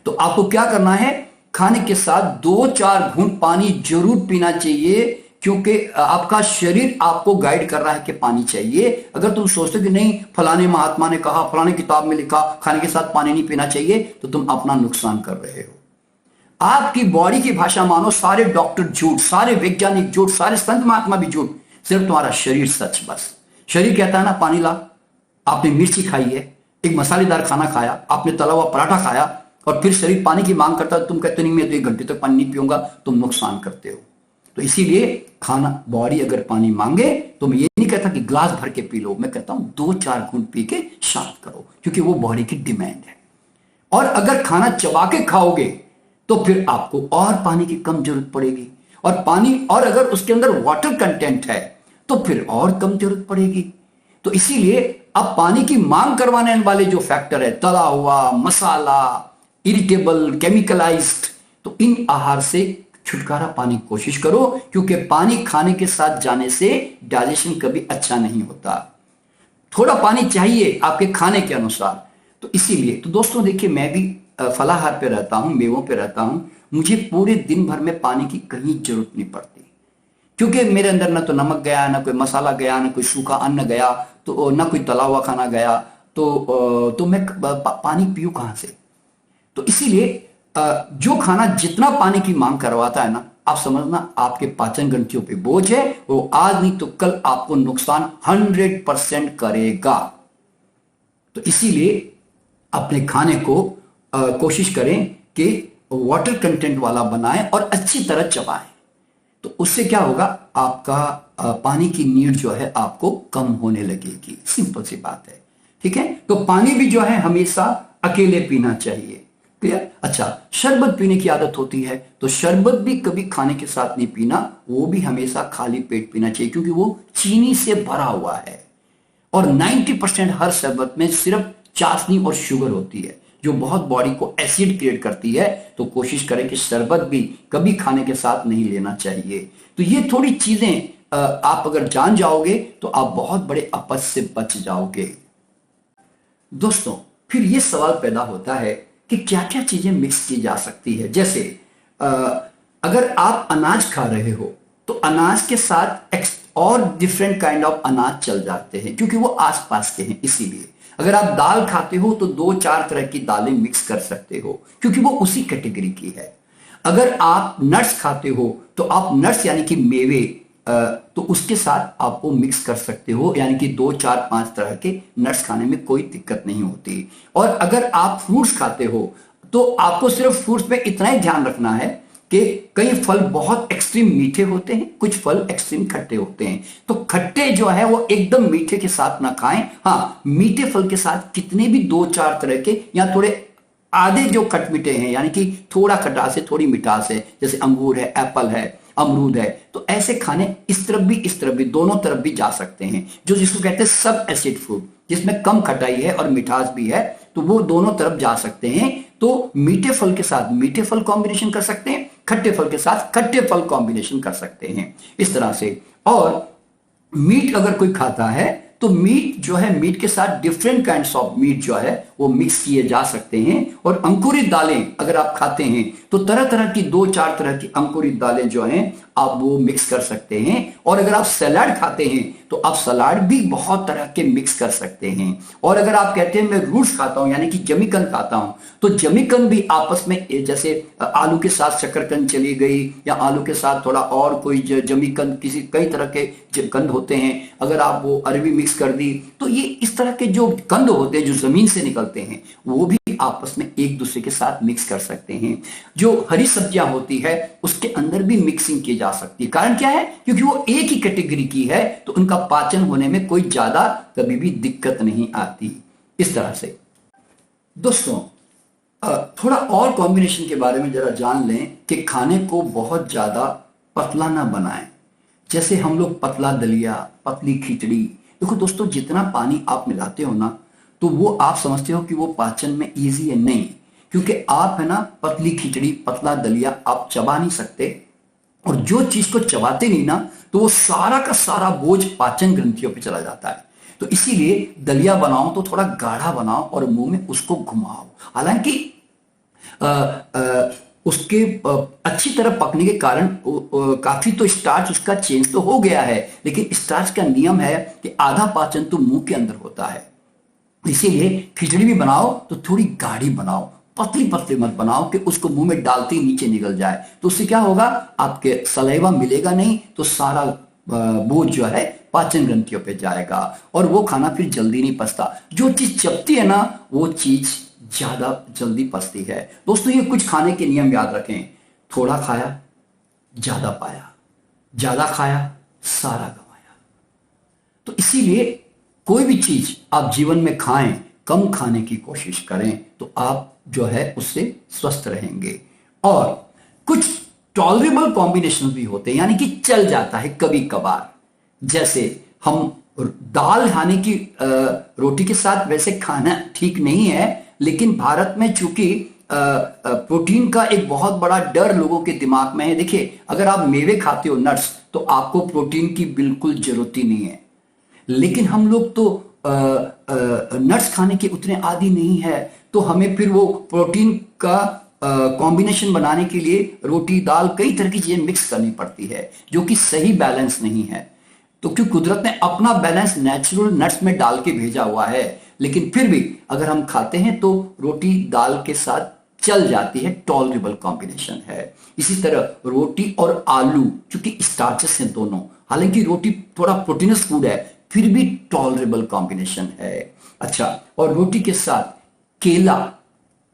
तो आपको क्या करना है? खाने के साथ 2-4 घूंट पानी जरूर पीना चाहिए, क्योंकि आपका शरीर आपको गाइड कर रहा है कि पानी चाहिए। अगर तुम सोचते हो कि नहीं, फलाने महात्मा ने कहा, फलाने किताब में लिखा खाने के साथ पानी नहीं पीना चाहिए, तो तुम अपना नुकसान कर रहे हो। आपकी बॉडी की भाषा मानो, सारे डॉक्टर झूठ, सारे वैज्ञानिक झूठ, सारे संत महात्मा भी झूठ, सिर्फ तुम्हारा शरीर सच। बस शरीर कहता है ना पानी ला, आपने मिर्ची खाई है, एक मसालेदार खाना खाया, आपने तला हुआ पराठा खाया, और फिर शरीर पानी की मांग करता है, तुम कहते नहीं मैं तो 1 घंटे तक पानी नहीं पीऊंगा, तुम नुकसान करते हो। तो इसीलिए खाना, बॉडी अगर पानी मांगे तो मैं ये नहीं कहता कि ग्लास भर के पी लो, मैं कहता हूं 2-4 घूंट पी के शांत करो, क्योंकि वो बॉडी की डिमांड है। और अगर खाना चबा के खाओगे तो फिर आपको और पानी की कम जरूरत पड़ेगी, और अगर उसके अंदर वाटर कंटेंट है तो फिर और कम जरूरत पड़ेगी। तो इसीलिए अब पानी की मांग करवाने वाले जो फैक्टर है, तला हुआ, मसाला, इरिटेबल, केमिकलाइज्ड, तो इन आहार से छुटकारा पाने की कोशिश करो, क्योंकि पानी खाने के साथ जाने से डाइजेशन कभी अच्छा नहीं होता। थोड़ा पानी चाहिए आपके खाने के अनुसार। तो इसीलिए तो दोस्तों देखिए, मैं भी फलाहार पे रहता हूं, मेवों पे रहता हूं। मुझे पूरे दिन भर में पानी की कहीं जरूरत नहीं पड़ती, क्योंकि मेरे अंदर ना तो नमक गया, ना कोई मसाला गया, ना कोई सूखा अन्न गया, तो ना कोई तला हुआ खाना गया। तो मैं पानी पीऊँ कहां से? तो इसीलिए जो खाना जितना पानी की मांग करवाता है ना, आप समझना आपके पाचन ग्रंथियों पे बोझ है, वो आज नहीं तो कल आपको नुकसान 100% करेगा। तो इसीलिए अपने खाने को कोशिश करें कि वाटर कंटेंट वाला बनाएं और अच्छी तरह चबाएं। तो उससे क्या होगा, आपका पानी की नीड जो है आपको कम होने लगेगी। सिंपल सी बात है, ठीक है। तो पानी भी जो है हमेशा अकेले पीना चाहिए। क्लियर? अच्छा, शरबत पीने की आदत होती है, तो शरबत भी कभी खाने के साथ नहीं पीना, वो भी हमेशा खाली पेट पीना चाहिए, क्योंकि वो चीनी से भरा हुआ है और 90% हर शरबत में सिर्फ चाशनी और शुगर होती है, जो बहुत बॉडी को एसिड क्रिएट करती है। तो कोशिश करें कि शरबत भी कभी खाने के साथ नहीं लेना चाहिए। तो ये थोड़ी चीजें आप अगर जान जाओगे तो आप बहुत बड़े अपच से बच जाओगे। दोस्तों, फिर ये सवाल पैदा होता है कि क्या क्या चीजें मिक्स की जा सकती है। जैसे अगर आप अनाज खा रहे हो तो अनाज के साथ और डिफरेंट काइंड ऑफ अनाज चल जाते हैं, क्योंकि वो आसपास के हैं। इसीलिए अगर आप दाल खाते हो तो 2-4 तरह की दालें मिक्स कर सकते हो, क्योंकि वो उसी कैटेगरी की है। अगर आप नट्स खाते हो तो आप नट्स यानी कि मेवे, तो उसके साथ आप वो मिक्स कर सकते हो, यानी कि 2-4-5 तरह के नट्स खाने में कोई दिक्कत नहीं होती। और अगर आप फ्रूट्स खाते हो तो आपको सिर्फ फ्रूट्स में इतना ही ध्यान रखना है कि कई फल बहुत एक्सट्रीम मीठे होते हैं, कुछ फल एक्सट्रीम खट्टे होते हैं। तो खट्टे जो है वो एकदम मीठे के साथ ना खाएं। हाँ, मीठे फल के साथ कितने भी 2-4 तरह के या थोड़े आधे जो खटमीठे हैं, यानी कि थोड़ा खटास है थोड़ी मिठास है, जैसे अंगूर है, एप्पल है, अमरूद है, तो ऐसे खाने इस तरफ भी दोनों तरफ भी जा सकते हैं। जो जिसको कहते हैं सब एसिड फ्रूट, जिसमें कम खटाई है और मिठास भी है, तो वो दोनों तरफ जा सकते हैं। तो मीठे फल के साथ मीठे फल कॉम्बिनेशन कर सकते हैं, खट्टे फल के साथ खट्टे फल कॉम्बिनेशन कर सकते हैं, इस तरह से। और मीट अगर कोई खाता है तो मीट जो है, मीट के साथ डिफरेंट काइंड्स ऑफ मीट जो है वो मिक्स किए जा सकते हैं। और अंकुरित दालें अगर आप खाते हैं तो तरह तरह की 2-4 तरह की अंकुरित दालें जो हैं आप वो मिक्स कर सकते हैं। और अगर आप सलाद खाते हैं तो आप सलाद भी बहुत तरह के मिक्स कर सकते हैं। और अगर आप कहते हैं मैं रूट्स खाता हूं, यानी कि जमीकंद खाता हूं, तो जमीकंद भी आपस में, जैसे आलू के साथ शकरकंद चली गई, या आलू के साथ थोड़ा और कोई जमीकंद, किसी कई तरह के कंद होते हैं, अगर आप वो अरबी मिक्स कर दी, तो ये इस तरह के जो कंद होते हैं जो जमीन से निकलते हैं वो भी आपस में एक दूसरे के साथ मिक्स कर सकते हैं। जो हरी सब्जियां होती है उसके अंदर भी मिक्सिंग की जा सकती है। कारण क्या है? क्योंकि वो एक ही कैटेगरी की है, तो उनका पाचन होने में कोई ज्यादा कभी भी दिक्कत नहीं आती। इस तरह से दोस्तों, थोड़ा और कॉम्बिनेशन के बारे में जरा जान लें कि खाने को बहुत ज्यादा पतला ना बनाएं। जैसे हम लोग पतला दलिया, पतली खिचड़ी, देखो दोस्तों, जितना पानी आप मिलाते हो ना, तो वो आप समझते हो कि वो पाचन में इजी है। नहीं, क्योंकि आप है ना, पतली खिचड़ी, पतला दलिया आप चबा नहीं सकते, और जो चीज को चबाते नहीं ना, तो वो सारा का सारा बोझ पाचन ग्रंथियों पे चला जाता है। तो इसीलिए दलिया बनाओ तो थोड़ा गाढ़ा बनाओ और मुंह में उसको घुमाओ। हालांकि उसके अच्छी तरह पकने के कारण काफी तो स्टार्च उसका चेंज तो हो गया है, लेकिन स्टार्च का नियम है कि आधा पाचन तो मुंह के अंदर होता है। इसीलिए खिचड़ी भी बनाओ तो थोड़ी गाढ़ी बनाओ, पतली पतली मत बनाओ कि उसको मुंह में डालते ही नीचे निकल जाए। तो उससे क्या होगा, आपके सलाइवा मिलेगा नहीं, तो सारा बोझ जो है पाचन ग्रंथियों पे जाएगा और वो खाना फिर जल्दी नहीं पचता। जो चीज चपती है ना, वो चीज ज्यादा जल्दी पचती है। दोस्तों, ये कुछ खाने के नियम याद रखें। थोड़ा खाया ज्यादा पाया, ज्यादा खाया सारा गंवाया। तो इसीलिए कोई भी चीज आप जीवन में खाएं, कम खाने की कोशिश करें, तो आप जो है उससे स्वस्थ रहेंगे। और कुछ टॉलरेबल कॉम्बिनेशन भी होते हैं, यानी कि चल जाता है कभी कभार। जैसे हम दाल खाने की रोटी के साथ वैसे खाना ठीक नहीं है, लेकिन भारत में चूंकि प्रोटीन का एक बहुत बड़ा डर लोगों के दिमाग में है। देखिए, अगर आप मेवे खाते हो, नट्स, तो आपको प्रोटीन की बिल्कुल जरूरत ही नहीं है। लेकिन हम लोग तो नट्स खाने के उतने आदी नहीं है, तो हमें फिर वो प्रोटीन का कॉम्बिनेशन बनाने के लिए रोटी, दाल, कई तरह की चीजें मिक्स करनी पड़ती है, जो कि सही बैलेंस नहीं है। तो क्योंकि कुदरत ने अपना बैलेंस नेचुरल नट्स में डाल के भेजा हुआ है, लेकिन फिर भी अगर हम खाते हैं तो रोटी दाल के साथ चल जाती है, टॉलरेबल कॉम्बिनेशन है। इसी तरह रोटी और आलू, क्योंकि स्टार्चेस हैं दोनों, हालांकि रोटी थोड़ा प्रोटीनस फूड है, फिर भी टॉलरेबल कॉम्बिनेशन है। अच्छा, और रोटी के साथ केला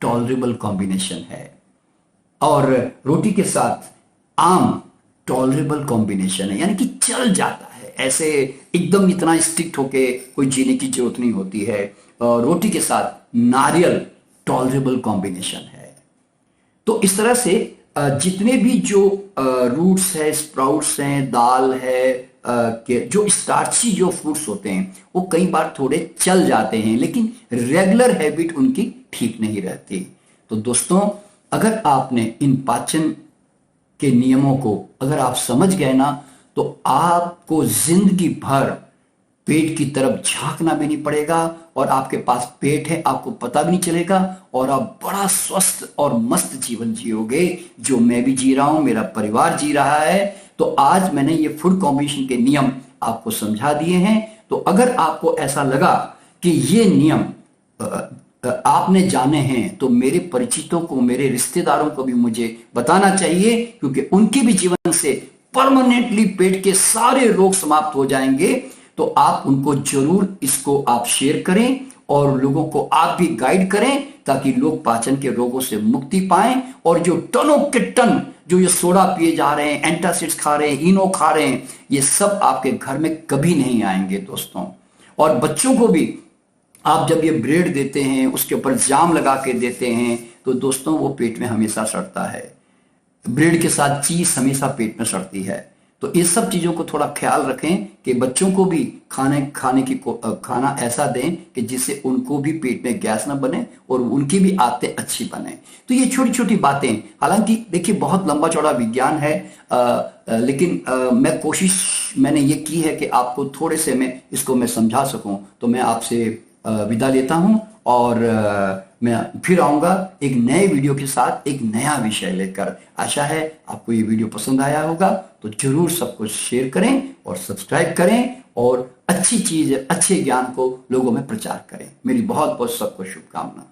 टॉलरेबल कॉम्बिनेशन है, और रोटी के साथ आम टॉलरेबल कॉम्बिनेशन है, यानी कि चल जाता है। ऐसे एकदम इतना स्ट्रिक्ट होके कोई जीने की जरूरत नहीं होती है। रोटी के साथ नारियल टॉलरेबल कॉम्बिनेशन है। तो इस तरह से जितने भी जो रूट्स है, स्प्राउट्स हैं, दाल है, के जो स्टार्ची जो फूड्स होते हैं, वो कई बार थोड़े चल जाते हैं, लेकिन रेगुलर हैबिट उनकी ठीक नहीं रहती। तो दोस्तों, अगर आपने इन पाचन के नियमों को अगर आप समझ गए ना, तो आपको जिंदगी भर पेट की तरफ झांकना भी नहीं पड़ेगा, और आपके पास पेट है आपको पता भी नहीं चलेगा, और आप बड़ा स्वस्थ और मस्त जीवन जियोगे, जो मैं भी जी रहा हूं, मेरा परिवार जी रहा है। तो आज मैंने ये फूड कॉम्बिनेशन के नियम आपको समझा दिए हैं। तो अगर आपको ऐसा लगा कि ये नियम आपने जाने हैं, तो मेरे परिचितों को, मेरे रिश्तेदारों को भी मुझे बताना चाहिए, क्योंकि उनके भी जीवन से परमानेंटली पेट के सारे रोग समाप्त हो जाएंगे। तो आप उनको जरूर इसको आप शेयर करें, और लोगों को आप भी गाइड करें, ताकि लोग पाचन के रोगों से मुक्ति पाएं, और जो टनों के टन जो ये सोडा पिए जा रहे हैं, एंटासिड्स खा रहे हैं, इनो खा रहे हैं, ये सब आपके घर में कभी नहीं आएंगे दोस्तों। और बच्चों को भी आप जब ये ब्रेड देते हैं, उसके ऊपर जाम लगा के देते हैं, तो दोस्तों वो पेट में हमेशा सड़ता है। ब्रेड के साथ चीज हमेशा पेट में सड़ती है। तो इस सब चीजों को थोड़ा ख्याल रखें कि बच्चों को भी खाना ऐसा दें कि जिससे उनको भी पेट में गैस ना बने, और उनकी भी आदतें अच्छी बने। तो ये छोटी छोटी बातें, हालांकि देखिए बहुत लंबा चौड़ा विज्ञान है, लेकिन मैंने ये की है कि आपको थोड़े से मैं इसको मैं समझा सकूं। तो मैं आपसे विदा लेता हूं, और मैं फिर आऊंगा एक नए वीडियो के साथ, एक नया विषय लेकर। आशा है आपको ये वीडियो पसंद आया होगा, तो जरूर सब कुछ शेयर करें और सब्सक्राइब करें, और अच्छी चीज, अच्छे ज्ञान को लोगों में प्रचार करें। मेरी बहुत बहुत सबको शुभकामना।